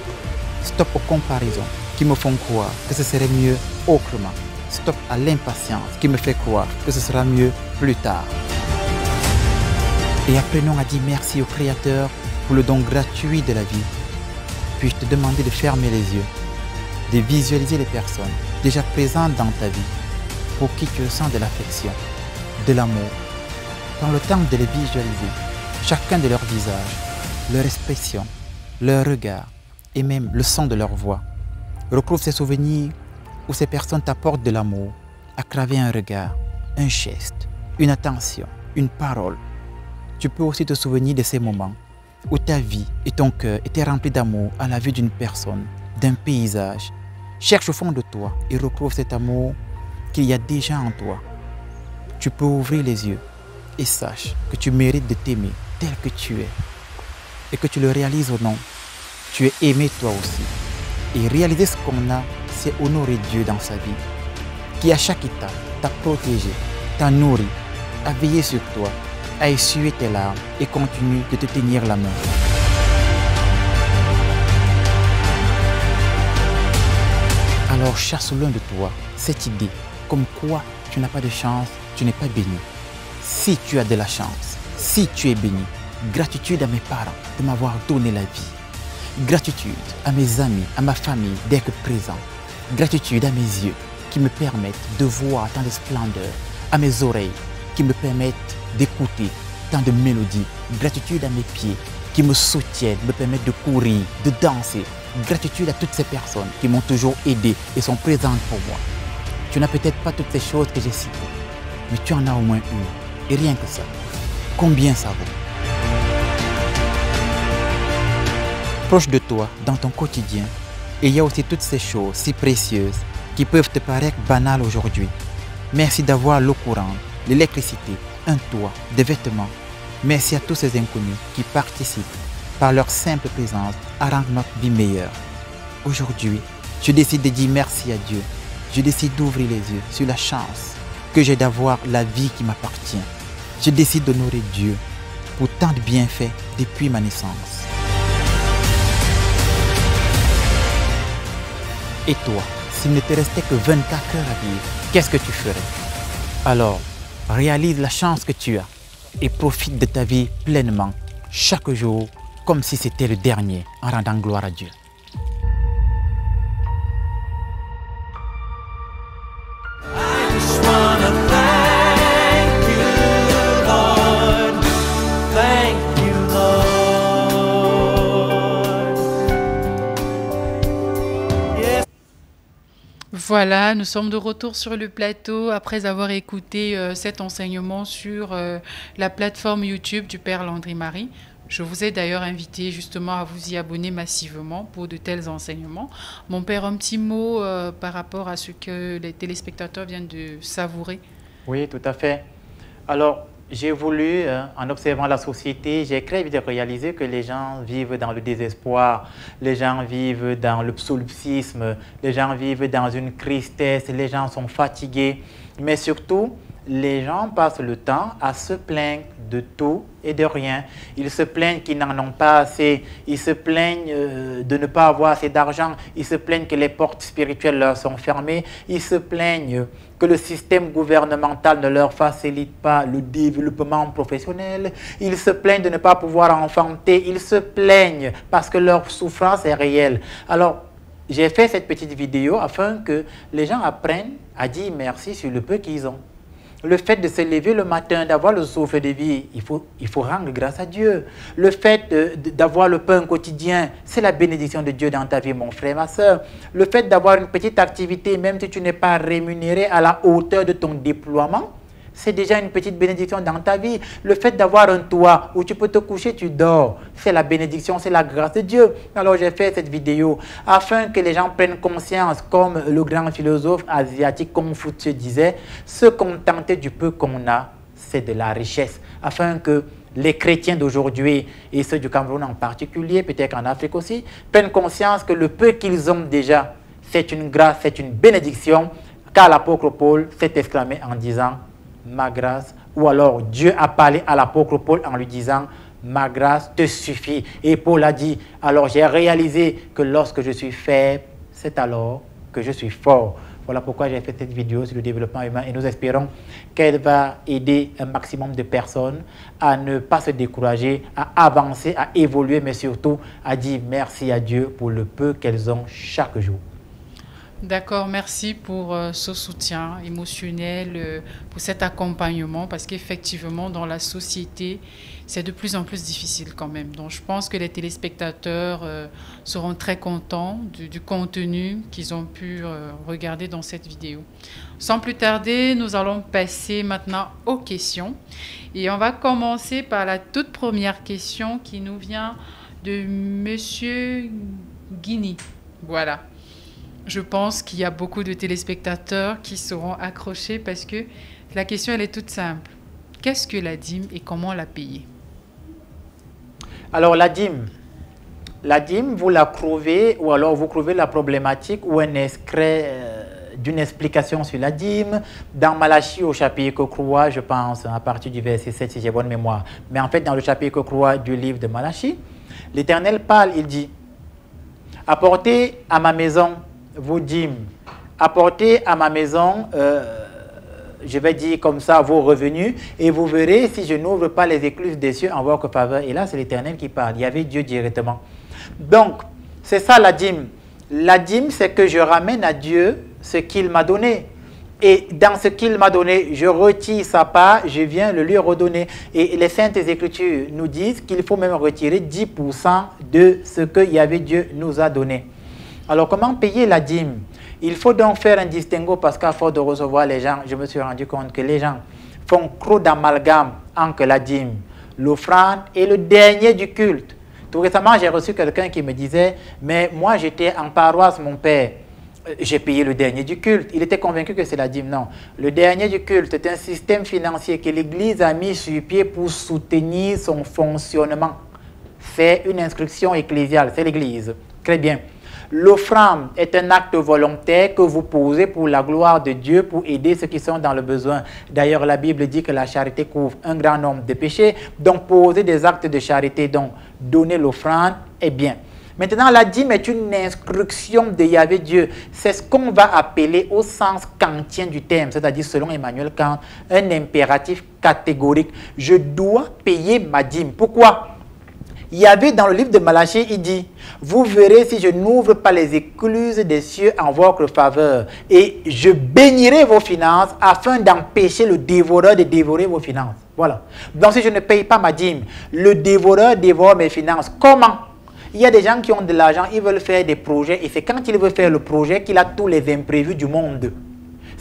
Stop aux comparaisons qui me font croire que ce serait mieux autrement. Stop à l'impatience qui me fait croire que ce sera mieux plus tard. Et apprenons à dire merci au Créateur pour le don gratuit de la vie. Puis-je te demander de fermer les yeux, de visualiser les personnes déjà présentes dans ta vie, pour qui tu ressens de l'affection, de l'amour. Prends le temps de les visualiser, chacun de leurs visages, leur expression, leur regard et même le son de leur voix. Retrouve ces souvenirs où ces personnes t'apportent de l'amour à travers un regard, un geste, une attention, une parole. Tu peux aussi te souvenir de ces moments où ta vie et ton cœur étaient remplis d'amour à la vue d'une personne, d'un paysage. Cherche au fond de toi et retrouve cet amour qu'il y a déjà en toi. Tu peux ouvrir les yeux et sache que tu mérites de t'aimer tel que tu es et que tu le réalises ou non. Tu es aimé toi aussi. Et réaliser ce qu'on a, c'est honorer Dieu dans sa vie, qui à chaque étape t'a protégé, t'a nourri, a veillé sur toi, a essuyé tes larmes et continue de te tenir la main. Alors chasse loin de toi cette idée comme quoi tu n'as pas de chance, tu n'es pas béni. Si tu as de la chance, si tu es béni, gratitude à mes parents de m'avoir donné la vie. Gratitude à mes amis, à ma famille d'être présents. Gratitude à mes yeux qui me permettent de voir tant de splendeur, à mes oreilles qui me permettent d'écouter tant de mélodies. Gratitude à mes pieds qui me soutiennent, me permettent de courir, de danser. Gratitude à toutes ces personnes qui m'ont toujours aidé et sont présentes pour moi. Tu n'as peut-être pas toutes ces choses que j'ai citées, mais tu en as au moins une. Et rien que ça, combien ça vaut? Proche de toi, dans ton quotidien, il y a aussi toutes ces choses si précieuses qui peuvent te paraître banales aujourd'hui. Merci d'avoir l'eau courante, l'électricité, un toit, des vêtements. Merci à tous ces inconnus qui participent par leur simple présence à rendre notre vie meilleure. Aujourd'hui, je décide de dire merci à Dieu. Je décide d'ouvrir les yeux sur la chance que j'ai d'avoir la vie qui m'appartient. Je décide d'honorer Dieu pour tant de bienfaits depuis ma naissance. Et toi, s'il ne te restait que 24 heures à vivre, qu'est-ce que tu ferais? Alors, réalise la chance que tu as et profite de ta vie pleinement, chaque jour, comme si c'était le dernier, en rendant gloire à Dieu. I just wanna thank you, Lord. Thank you, Lord. Yes. Voilà, nous sommes de retour sur le plateau après avoir écouté cet enseignement sur la plateforme YouTube du Père Landry Marie. Je vous ai d'ailleurs invité justement à vous y abonner massivement pour de tels enseignements. Mon père, un petit mot par rapport à ce que les téléspectateurs viennent de savourer. Oui, tout à fait. Alors, j'ai voulu, en observant la société, j'ai très vite réalisé que les gens vivent dans le désespoir, les gens vivent dans le solipsisme, les gens vivent dans une tristesse, les gens sont fatigués, mais surtout, les gens passent le temps à se plaindre de tout et de rien. Ils se plaignent qu'ils n'en ont pas assez. Ils se plaignent de ne pas avoir assez d'argent. Ils se plaignent que les portes spirituelles leur sont fermées. Ils se plaignent que le système gouvernemental ne leur facilite pas le développement professionnel. Ils se plaignent de ne pas pouvoir enfanter. Ils se plaignent parce que leur souffrance est réelle. Alors, j'ai fait cette petite vidéo afin que les gens apprennent à dire merci sur le peu qu'ils ont. Le fait de se lever le matin, d'avoir le souffle de vie, il faut rendre grâce à Dieu. Le fait d'avoir le pain quotidien, c'est la bénédiction de Dieu dans ta vie, mon frère, ma soeur. Le fait d'avoir une petite activité, même si tu n'es pas rémunéré à la hauteur de ton déploiement, c'est déjà une petite bénédiction dans ta vie. Le fait d'avoir un toit où tu peux te coucher, tu dors, c'est la bénédiction, c'est la grâce de Dieu. Alors j'ai fait cette vidéo afin que les gens prennent conscience, comme le grand philosophe asiatique Confucius disait, se contenter du peu qu'on a, c'est de la richesse. Afin que les chrétiens d'aujourd'hui, et ceux du Cameroun en particulier, peut-être en Afrique aussi, prennent conscience que le peu qu'ils ont déjà, c'est une grâce, c'est une bénédiction, car l'apôtre Paul s'est exclamé en disant ma grâce, ou alors Dieu a parlé à l'apôtre Paul en lui disant ma grâce te suffit. Et Paul a dit, alors j'ai réalisé que lorsque je suis faible, c'est alors que je suis fort. Voilà pourquoi j'ai fait cette vidéo sur le développement humain et nous espérons qu'elle va aider un maximum de personnes à ne pas se décourager, à avancer, à évoluer, mais surtout à dire merci à Dieu pour le peu qu'elles ont chaque jour. D'accord, merci pour ce soutien émotionnel, pour cet accompagnement, parce qu'effectivement, dans la société, c'est de plus en plus difficile quand même. Donc, je pense que les téléspectateurs seront très contents du contenu qu'ils ont pu regarder dans cette vidéo. Sans plus tarder, nous allons passer maintenant aux questions. Et on va commencer par la toute première question qui nous vient de Monsieur Guini. Voilà. Je pense qu'il y a beaucoup de téléspectateurs qui seront accrochés parce que la question, elle est toute simple. Qu'est-ce que la dîme et comment la payer? Alors, la dîme, vous la trouvez, ou alors vous trouvez la problématique ou un extrait d'une explication sur la dîme dans Malachie au chapitre 3, je pense, à partir du verset 7, si j'ai bonne mémoire. Mais en fait, dans le chapitre 3 du livre de Malachie, l'Éternel parle, il dit « Apportez à ma maison vos dîmes, apportez à ma maison, je vais dire comme ça, vos revenus, et vous verrez si je n'ouvre pas les écluses des cieux en votre faveur. » Et là, c'est l'Éternel qui parle. Il y avait Dieu directement. Donc, c'est ça la dîme. La dîme, c'est que je ramène à Dieu ce qu'il m'a donné. Et dans ce qu'il m'a donné, je retire sa part, je viens le lui redonner. Et les Saintes Écritures nous disent qu'il faut même retirer 10% de ce que Yahvé Dieu nous a donné. Alors, comment payer la dîme? Il faut donc faire un distinguo parce qu'à force de recevoir les gens, je me suis rendu compte que les gens font trop d'amalgame entre la dîme, l'offrande et le dernier du culte. Tout récemment, j'ai reçu quelqu'un qui me disait « Mais moi, j'étais en paroisse, mon père. J'ai payé le dernier du culte. » Il était convaincu que c'est la dîme. Non. Le dernier du culte est un système financier que l'Église a mis sur pied pour soutenir son fonctionnement. C'est une instruction ecclésiale, c'est l'Église. Très bien. L'offrande est un acte volontaire que vous posez pour la gloire de Dieu, pour aider ceux qui sont dans le besoin. D'ailleurs, la Bible dit que la charité couvre un grand nombre de péchés. Donc, poser des actes de charité, donc donner l'offrande est bien. Maintenant, la dîme est une instruction de Yahvé Dieu. C'est ce qu'on va appeler au sens kantien du terme, c'est-à-dire selon Emmanuel Kant, un impératif catégorique. Je dois payer ma dîme. Pourquoi? Il y avait dans le livre de Malachie, il dit, vous verrez si je n'ouvre pas les écluses des cieux en votre faveur et je bénirai vos finances afin d'empêcher le dévoreur de dévorer vos finances. Voilà. Donc si je ne paye pas ma dîme, le dévoreur dévore mes finances. Comment? Il y a des gens qui ont de l'argent, ils veulent faire des projets et c'est quand il veut faire le projet qu'il a tous les imprévus du monde.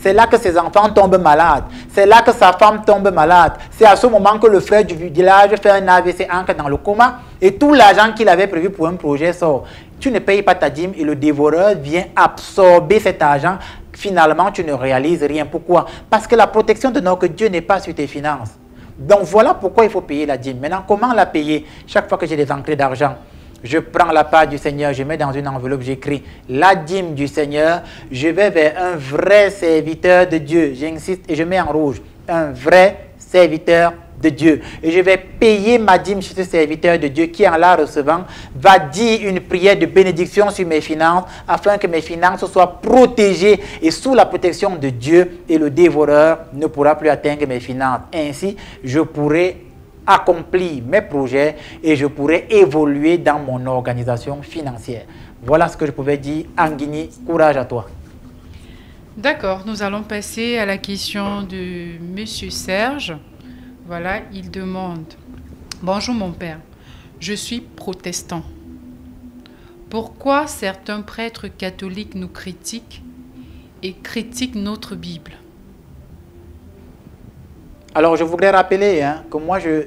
C'est là que ses enfants tombent malades. C'est là que sa femme tombe malade. C'est à ce moment que le frère du village fait un AVC, entre dans le coma et tout l'argent qu'il avait prévu pour un projet sort. Tu ne payes pas ta dîme et le dévoreur vient absorber cet argent. Finalement, tu ne réalises rien. Pourquoi? Parce que la protection de notre Dieu n'est pas sur tes finances. Donc voilà pourquoi il faut payer la dîme. Maintenant, comment la payer? Chaque fois que j'ai des entrées d'argent, je prends la part du Seigneur, je mets dans une enveloppe, j'écris la dîme du Seigneur, je vais vers un vrai serviteur de Dieu, j'insiste et je mets en rouge, un vrai serviteur de Dieu. Et je vais payer ma dîme chez ce serviteur de Dieu qui, en la recevant, va dire une prière de bénédiction sur mes finances afin que mes finances soient protégées et sous la protection de Dieu et le dévoreur ne pourra plus atteindre mes finances. Ainsi, je pourrai accomplir mes projets et je pourrais évoluer dans mon organisation financière. Voilà ce que je pouvais dire. Anguini, courage à toi. D'accord, nous allons passer à la question de Monsieur Serge. Voilà, il demande « Bonjour mon père, je suis protestant. Pourquoi certains prêtres catholiques nous critiquent et critiquent notre Bible ?» Alors, je voudrais rappeler que moi, je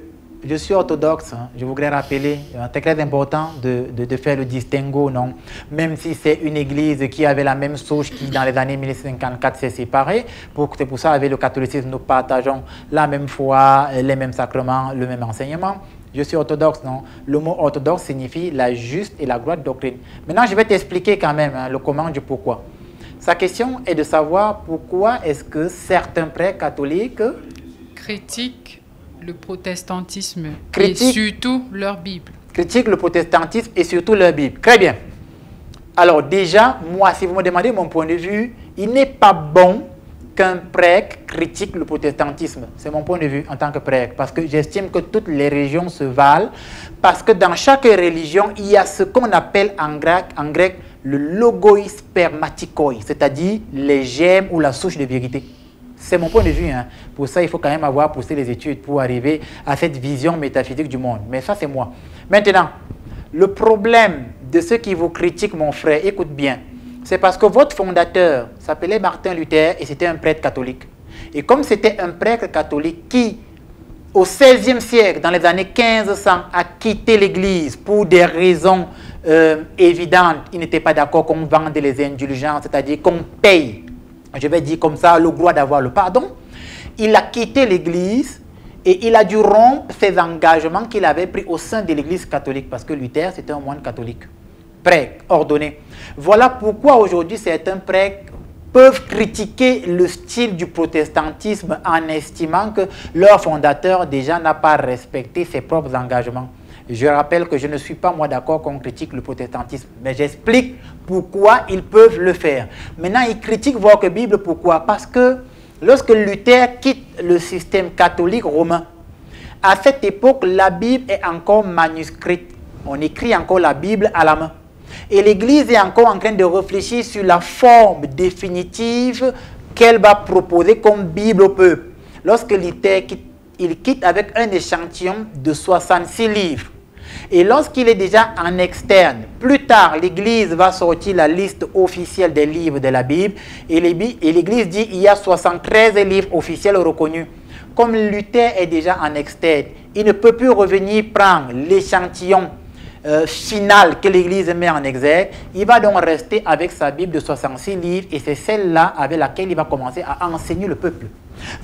suis orthodoxe. Je voudrais rappeler, c'est très important de faire le distinguo, non? Même si c'est une église qui avait la même souche qui, dans les années 1954, s'est séparée. C'est pour ça, avec le catholicisme, nous partageons la même foi, les mêmes sacrements, le même enseignement. Je suis orthodoxe, non? Le mot orthodoxe signifie la juste et la droite doctrine. Maintenant, je vais t'expliquer quand même le comment du pourquoi. Sa question est de savoir pourquoi est-ce que certains prêtres catholiques critiquent le protestantisme et surtout leur Bible. Critiquent le protestantisme et surtout leur Bible. Très bien. Alors déjà, moi, si vous me demandez mon point de vue, Il n'est pas bon qu'un prêtre critique le protestantisme. C'est mon point de vue en tant que prêtre, parce que j'estime que toutes les religions se valent, parce que dans chaque religion, il y a ce qu'on appelle en grec le logos spermatikoi, c'est-à-dire les germes ou la souche de vérité. C'est mon point de vue. Hein. Pour ça, il faut quand même avoir poussé les études pour arriver à cette vision métaphysique du monde. Mais ça, c'est moi. Maintenant, le problème de ceux qui vous critiquent, mon frère, écoute bien, c'est parce que votre fondateur s'appelait Martin Luther et c'était un prêtre catholique. Et comme c'était un prêtre catholique qui, au XVIe siècle, dans les années 1500, a quitté l'Église pour des raisons évidentes, il n'était pas d'accord qu'on vende les indulgences, c'est-à-dire qu'on paye, je vais dire comme ça, le droit d'avoir le pardon. Il a quitté l'Église et il a dû rompre ses engagements qu'il avait pris au sein de l'Église catholique, parce que Luther, c'était un moine catholique, prêtre, ordonné. Voilà pourquoi aujourd'hui certains prêtres peuvent critiquer le style du protestantisme en estimant que leur fondateur déjà n'a pas respecté ses propres engagements. Je rappelle que je ne suis pas moi d'accord qu'on critique le protestantisme, mais j'explique pourquoi ils peuvent le faire. Maintenant, ils critiquent votre Bible, pourquoi? Parce que lorsque Luther quitte le système catholique romain, à cette époque, la Bible est encore manuscrite. On écrit encore la Bible à la main. Et l'Église est encore en train de réfléchir sur la forme définitive qu'elle va proposer comme Bible au peuple. Lorsque Luther quitte, il quitte avec un échantillon de 66 livres. Et lorsqu'il est déjà en externe, plus tard, l'Église va sortir la liste officielle des livres de la Bible. Et l'Église dit qu'il y a 73 livres officiels reconnus. Comme Luther est déjà en externe, il ne peut plus revenir prendre l'échantillon final que l'Église met en exergue. Il va donc rester avec sa Bible de 66 livres et c'est celle-là avec laquelle il va commencer à enseigner le peuple.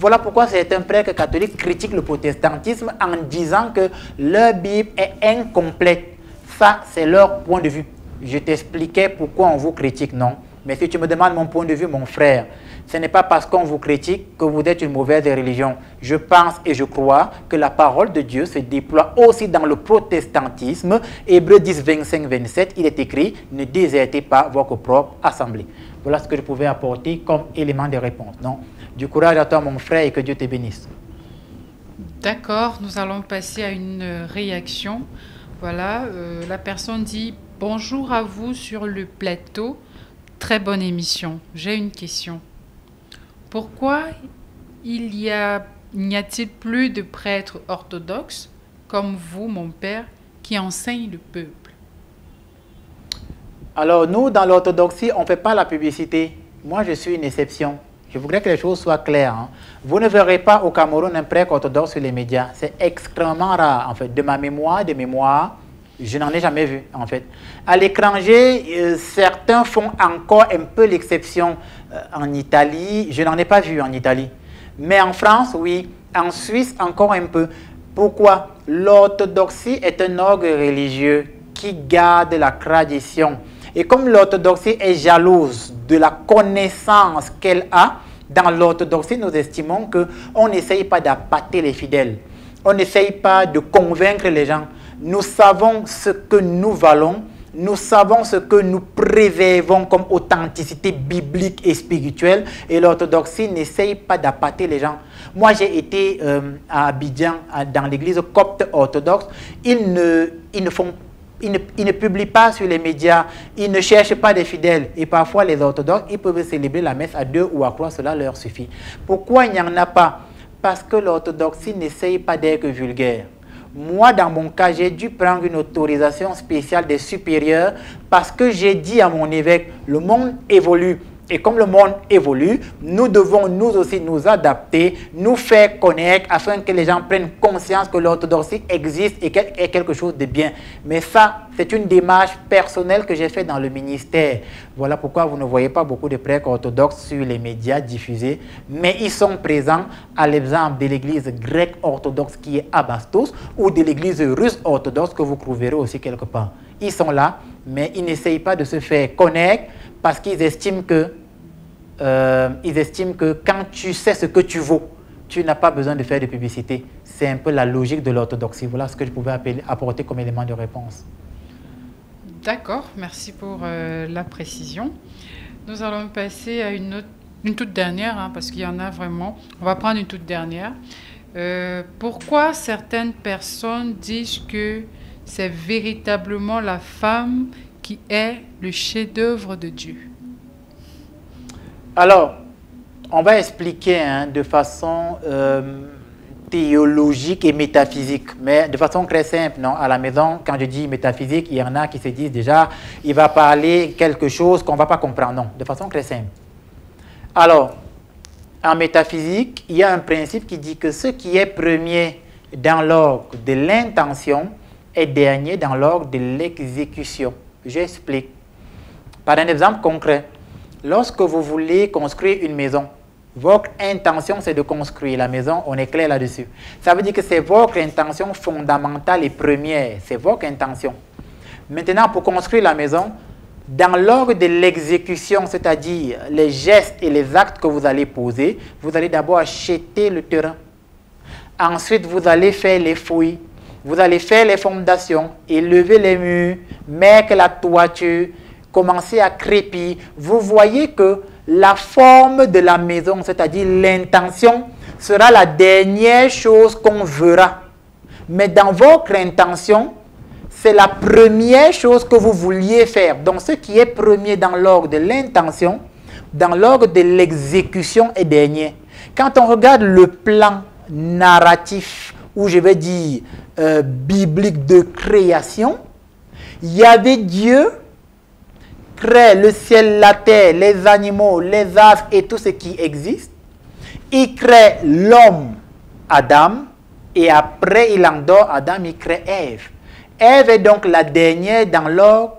Voilà pourquoi certains prêtres catholiques critiquent le protestantisme en disant que leur Bible est incomplète. Ça, c'est leur point de vue. Je t'expliquais pourquoi on vous critique, non? Mais si tu me demandes mon point de vue, mon frère, ce n'est pas parce qu'on vous critique que vous êtes une mauvaise religion. Je pense et je crois que la parole de Dieu se déploie aussi dans le protestantisme. Hébreux 10, 25, 27, il est écrit « Ne désertez pas votre propre assemblée ». Voilà ce que je pouvais apporter comme élément de réponse. Non? Du courage à toi, mon frère, et que Dieu te bénisse. D'accord, nous allons passer à une réaction. Voilà, la personne dit « Bonjour à vous sur le plateau. Très bonne émission. J'ai une question. Pourquoi il n'y a-t-il plus de prêtres orthodoxes comme vous, mon père, qui enseignent le peuple? » Alors, nous, dans l'orthodoxie, on ne fait pas la publicité. Moi, je suis une exception. Je voudrais que les choses soient claires. Hein. Vous ne verrez pas au Cameroun un prêtre orthodoxe sur les médias. C'est extrêmement rare, en fait. De ma mémoire, je n'en ai jamais vu, en fait. À l'étranger, certains font encore un peu l'exception. En Italie, je n'en ai pas vu en Italie. Mais en France, oui. En Suisse, encore un peu. Pourquoi? L'orthodoxie est un ordre religieux qui garde la tradition. Et comme l'orthodoxie est jalouse de la connaissance qu'elle a, dans l'orthodoxie, nous estimons qu'on n'essaye pas d'appâter les fidèles. On n'essaye pas de convaincre les gens. Nous savons ce que nous valons. Nous savons ce que nous préservons comme authenticité biblique et spirituelle. Et l'orthodoxie n'essaye pas d'appâter les gens. Moi, j'ai été à Abidjan, dans l'église copte orthodoxe. Ils ne publient pas sur les médias. Ils ne cherchent pas des fidèles. Et parfois, les orthodoxes, ils peuvent célébrer la messe à 2 ou à 3. Cela leur suffit. Pourquoi il n'y en a pas? Parce que l'orthodoxie n'essaye pas d'être vulgaire. Moi, dans mon cas, j'ai dû prendre une autorisation spéciale des supérieurs parce que j'ai dit à mon évêque, le monde évolue. Et comme le monde évolue, nous devons nous aussi nous adapter, nous faire connaître afin que les gens prennent conscience que l'orthodoxie existe et qu'elle est quelque chose de bien. Mais ça, c'est une démarche personnelle que j'ai faite dans le ministère. Voilà pourquoi vous ne voyez pas beaucoup de prêtres orthodoxes sur les médias diffusés, mais ils sont présents à l'exemple de l'église grecque orthodoxe qui est à Bastos ou de l'église russe orthodoxe que vous trouverez aussi quelque part. Ils sont là, mais ils n'essayent pas de se faire connaître parce qu'ils estiment que quand tu sais ce que tu vaux, tu n'as pas besoin de faire de publicité. C'est un peu la logique de l'orthodoxie. Voilà ce que je pouvais apporter comme élément de réponse. D'accord, merci pour la précision. Nous allons passer à une toute dernière, hein, parce qu'il y en a vraiment. On va prendre une toute dernière. Pourquoi certaines personnes disent que c'est véritablement la femme qui est le chef-d'œuvre de Dieu? Alors, on va expliquer de façon théologique et métaphysique, mais de façon très simple. Non? À la maison, quand je dis métaphysique, il y en a qui se disent déjà, il va parler quelque chose qu'on ne va pas comprendre. Non, de façon très simple. Alors, en métaphysique, il y a un principe qui dit que ce qui est premier dans l'ordre de l'intention est dernier dans l'ordre de l'exécution. J'explique. Par un exemple concret, lorsque vous voulez construire une maison, votre intention c'est de construire la maison, on est clair là-dessus. Ça veut dire que c'est votre intention fondamentale et première, c'est votre intention. Maintenant, pour construire la maison, dans l'ordre de l'exécution, c'est-à-dire les gestes et les actes que vous allez poser, vous allez d'abord acheter le terrain. Ensuite, vous allez faire les fouilles. Vous allez faire les fondations, élever les murs, mettre la toiture, commencer à crépir. Vous voyez que la forme de la maison, c'est-à-dire l'intention, sera la dernière chose qu'on verra. Mais dans votre intention, c'est la première chose que vous vouliez faire. Donc, ce qui est premier dans l'ordre de l'intention, dans l'ordre de l'exécution est dernier. Quand on regarde le plan narratif, ou je vais dire biblique de création, il y avait Dieu, crée le ciel, la terre, les animaux, les astres et tout ce qui existe. Il crée l'homme, Adam, et après il endort Adam, il crée Ève. Ève est donc la dernière dans l'ordre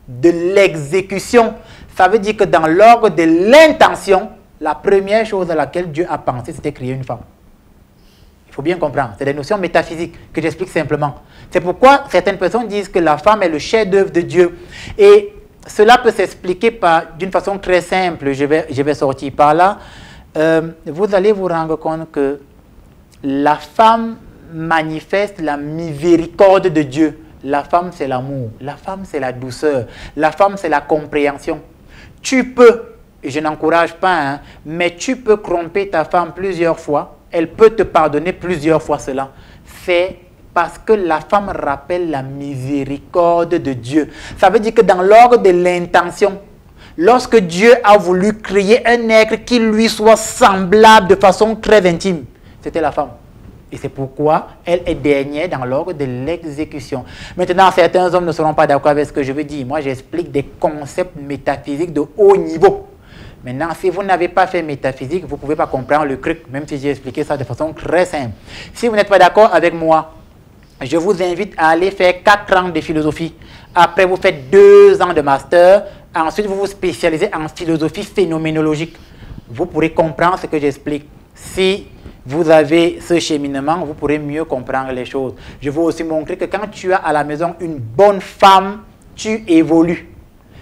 de l'exécution. Ça veut dire que dans l'ordre de l'intention, la première chose à laquelle Dieu a pensé, c'était créer une femme. Il faut bien comprendre. C'est des notions métaphysiques que j'explique simplement. C'est pourquoi certaines personnes disent que la femme est le chef-d'œuvre de Dieu. Et cela peut s'expliquer d'une façon très simple. Je vais sortir par là. Vous allez vous rendre compte que la femme manifeste la miséricorde de Dieu. La femme, c'est l'amour. La femme, c'est la douceur. La femme, c'est la compréhension. Tu peux, et je n'encourage pas, mais tu peux tromper ta femme plusieurs fois. Elle peut te pardonner plusieurs fois cela. C'est parce que la femme rappelle la miséricorde de Dieu. Ça veut dire que dans l'ordre de l'intention, lorsque Dieu a voulu créer un être qui lui soit semblable de façon très intime, c'était la femme. Et c'est pourquoi elle est dernière dans l'ordre de l'exécution. Maintenant, certains hommes ne seront pas d'accord avec ce que je veux dire. Moi, j'explique des concepts métaphysiques de haut niveau. Maintenant, si vous n'avez pas fait métaphysique, vous ne pouvez pas comprendre le truc, même si j'ai expliqué ça de façon très simple. Si vous n'êtes pas d'accord avec moi, je vous invite à aller faire 4 ans de philosophie. Après, vous faites 2 ans de master. Ensuite, vous vous spécialisez en philosophie phénoménologique. Vous pourrez comprendre ce que j'explique. Si vous avez ce cheminement, vous pourrez mieux comprendre les choses. Je veux aussi montrer que quand tu as à la maison une bonne femme, tu évolues.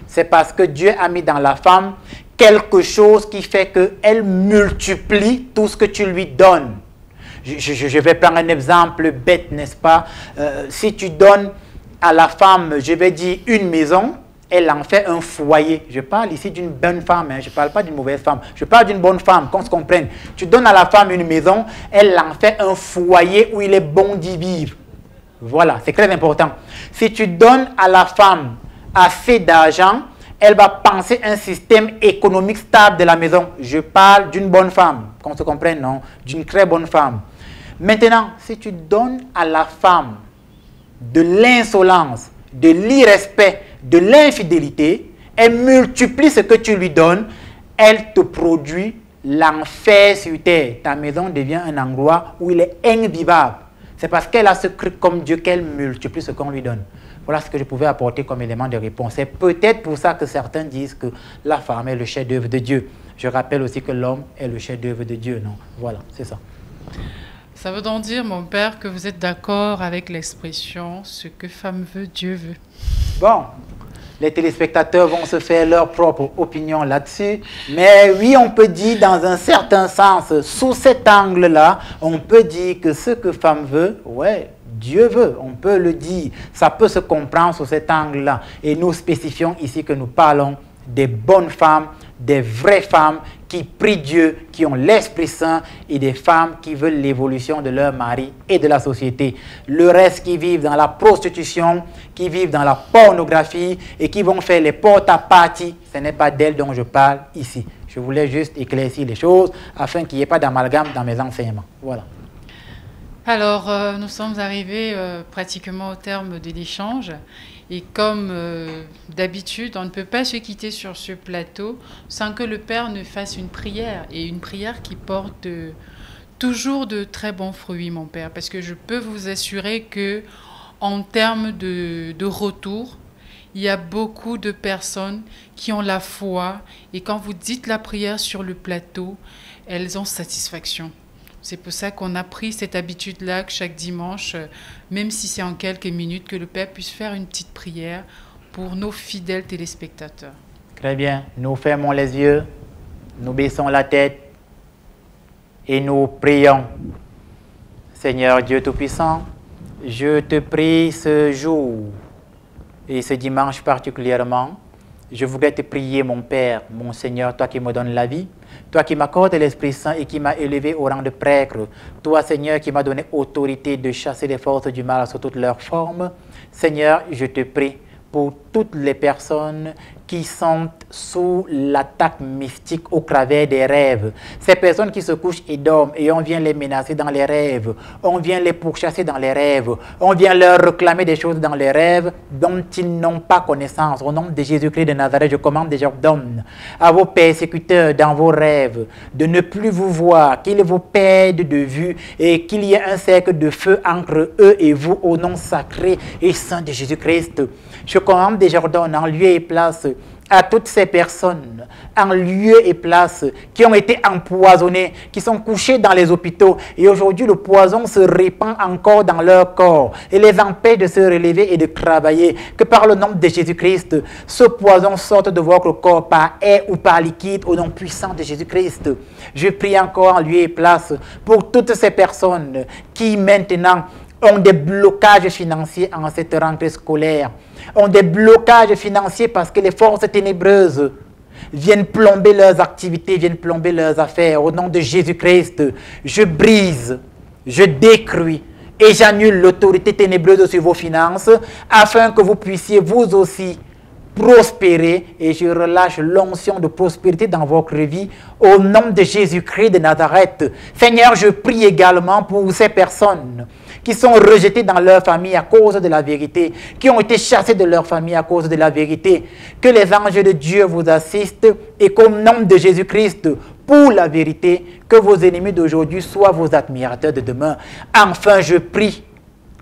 C'est parce que Dieu a mis dans la femme quelque chose qui fait qu'elle multiplie tout ce que tu lui donnes. Je vais prendre un exemple bête, n'est-ce pas? Si tu donnes à la femme, je vais dire, une maison, elle en fait un foyer. Je parle ici d'une bonne femme, je ne parle pas d'une mauvaise femme. Je parle d'une bonne femme, qu'on se comprenne. Tu donnes à la femme une maison, elle en fait un foyer où il est bon d'y vivre. Voilà, c'est très important. Si tu donnes à la femme assez d'argent, elle va penser un système économique stable de la maison. Je parle d'une bonne femme, qu'on se comprenne, non? D'une très bonne femme. Maintenant, si tu donnes à la femme de l'insolence, de l'irrespect, de l'infidélité, elle multiplie ce que tu lui donnes, elle te produit l'enfer sur terre. Ta maison devient un endroit où il est invivable. C'est parce qu'elle a ce truc comme Dieu qu'elle multiplie ce qu'on lui donne. Voilà ce que je pouvais apporter comme élément de réponse. C'est peut-être pour ça que certains disent que la femme est le chef-d'œuvre de Dieu. Je rappelle aussi que l'homme est le chef-d'œuvre de Dieu. Non, voilà, c'est ça. Ça veut donc dire, mon père, que vous êtes d'accord avec l'expression « ce que femme veut, Dieu veut ». Bon, les téléspectateurs vont se faire leur propre opinion là-dessus. Mais oui, on peut dire dans un certain sens, sous cet angle-là, on peut dire que ce que femme veut, ouais, Dieu veut, on peut le dire. Ça peut se comprendre sous cet angle-là. Et nous spécifions ici que nous parlons des bonnes femmes, des vraies femmes qui prient Dieu, qui ont l'Esprit Saint et des femmes qui veulent l'évolution de leur mari et de la société. Le reste qui vivent dans la prostitution, qui vivent dans la pornographie et qui vont faire les portes à partie, ce n'est pas d'elles dont je parle ici. Je voulais juste éclaircir les choses afin qu'il n'y ait pas d'amalgame dans mes enseignements. Voilà. Alors, nous sommes arrivés pratiquement au terme de l'échange. Et comme d'habitude, on ne peut pas se quitter sur ce plateau sans que le Père ne fasse une prière. Et une prière qui porte toujours de très bons fruits, mon Père. Parce que je peux vous assurer que en termes de retour, il y a beaucoup de personnes qui ont la foi. Et quand vous dites la prière sur le plateau, elles ont satisfaction. C'est pour ça qu'on a pris cette habitude-là que chaque dimanche, même si c'est en quelques minutes, que le Père puisse faire une petite prière pour nos fidèles téléspectateurs. Très bien. Nous fermons les yeux, nous baissons la tête et nous prions. Seigneur Dieu Tout-Puissant, je te prie ce jour et ce dimanche particulièrement. Je voudrais te prier, mon Père, mon Seigneur, toi qui me donnes la vie, toi qui m'accordes l'Esprit Saint et qui m'as élevé au rang de prêtre, toi, Seigneur, qui m'as donné autorité de chasser les forces du mal sous toutes leurs formes. Seigneur, je te prie pour toutes les personnes qui sont sous l'attaque mystique au travers des rêves. Ces personnes qui se couchent et dorment et on vient les menacer dans les rêves, on vient les pourchasser dans les rêves, on vient leur réclamer des choses dans les rêves dont ils n'ont pas connaissance. Au nom de Jésus-Christ de Nazareth, je commande et j'ordonne à vos persécuteurs dans vos rêves de ne plus vous voir, qu'ils vous perdent de vue et qu'il y ait un cercle de feu entre eux et vous au nom sacré et saint de Jésus-Christ. Je commande et j'ordonne en lieu et place à toutes ces personnes, en lieu et place, qui ont été empoisonnées, qui sont couchées dans les hôpitaux. Et aujourd'hui, le poison se répand encore dans leur corps et les empêche de se relever et de travailler. Que par le nom de Jésus-Christ, ce poison sorte de votre corps par air ou par liquide au nom puissant de Jésus-Christ. Je prie encore en lieu et place pour toutes ces personnes qui maintenant ont des blocages financiers en cette rentrée scolaire, ont des blocages financiers parce que les forces ténébreuses viennent plomber leurs activités, viennent plomber leurs affaires. Au nom de Jésus-Christ, je brise, je détruis et j'annule l'autorité ténébreuse sur vos finances afin que vous puissiez vous aussi prospérer et je relâche l'onction de prospérité dans votre vie au nom de Jésus-Christ de Nazareth. Seigneur, je prie également pour ces personnes qui sont rejetées dans leur famille à cause de la vérité, qui ont été chassées de leur famille à cause de la vérité. Que les anges de Dieu vous assistent et qu'au nom de Jésus-Christ, pour la vérité, que vos ennemis d'aujourd'hui soient vos admirateurs de demain. Enfin, je prie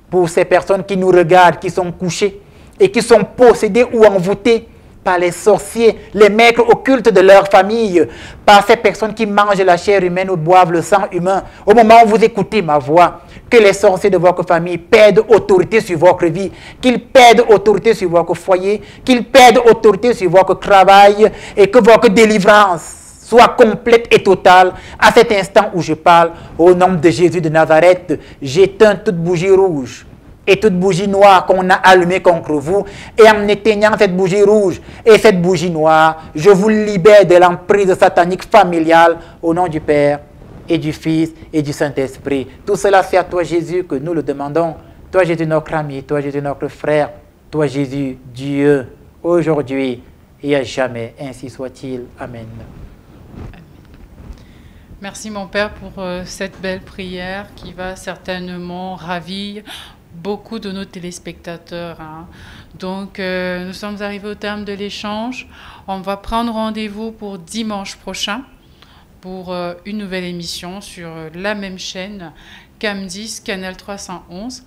pour ces personnes qui nous regardent, qui sont couchées et qui sont possédés ou envoûtés par les sorciers, les maîtres occultes de leur famille, par ces personnes qui mangent la chair humaine ou boivent le sang humain. Au moment où vous écoutez ma voix, que les sorciers de votre famille perdent autorité sur votre vie, qu'ils perdent autorité sur votre foyer, qu'ils perdent autorité sur votre travail et que votre délivrance soit complète et totale à cet instant où je parle. Au nom de Jésus de Nazareth, j'éteins toute bougie rouge et toute bougie noire qu'on a allumée contre vous, et en éteignant cette bougie rouge et cette bougie noire, je vous libère de l'emprise satanique familiale au nom du Père et du Fils et du Saint-Esprit. Tout cela, c'est à toi, Jésus, que nous le demandons. Toi, Jésus, notre ami, toi, Jésus, notre frère, toi, Jésus, Dieu, aujourd'hui et à jamais. Ainsi soit-il. Amen. Merci, mon Père, pour cette belle prière qui va certainement ravir beaucoup de nos téléspectateurs. Donc, nous sommes arrivés au terme de l'échange. On va prendre rendez-vous pour dimanche prochain pour une nouvelle émission sur la même chaîne, CAM10, Canal 311.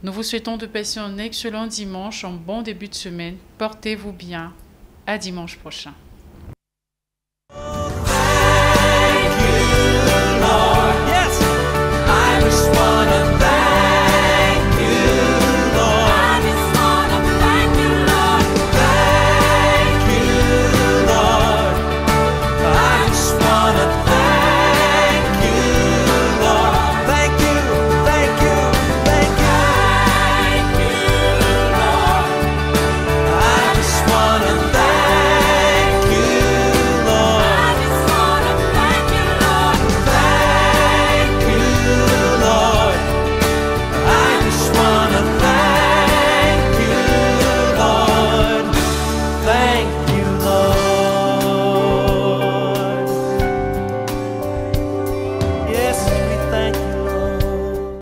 Nous vous souhaitons de passer un excellent dimanche, un bon début de semaine. Portez-vous bien. À dimanche prochain.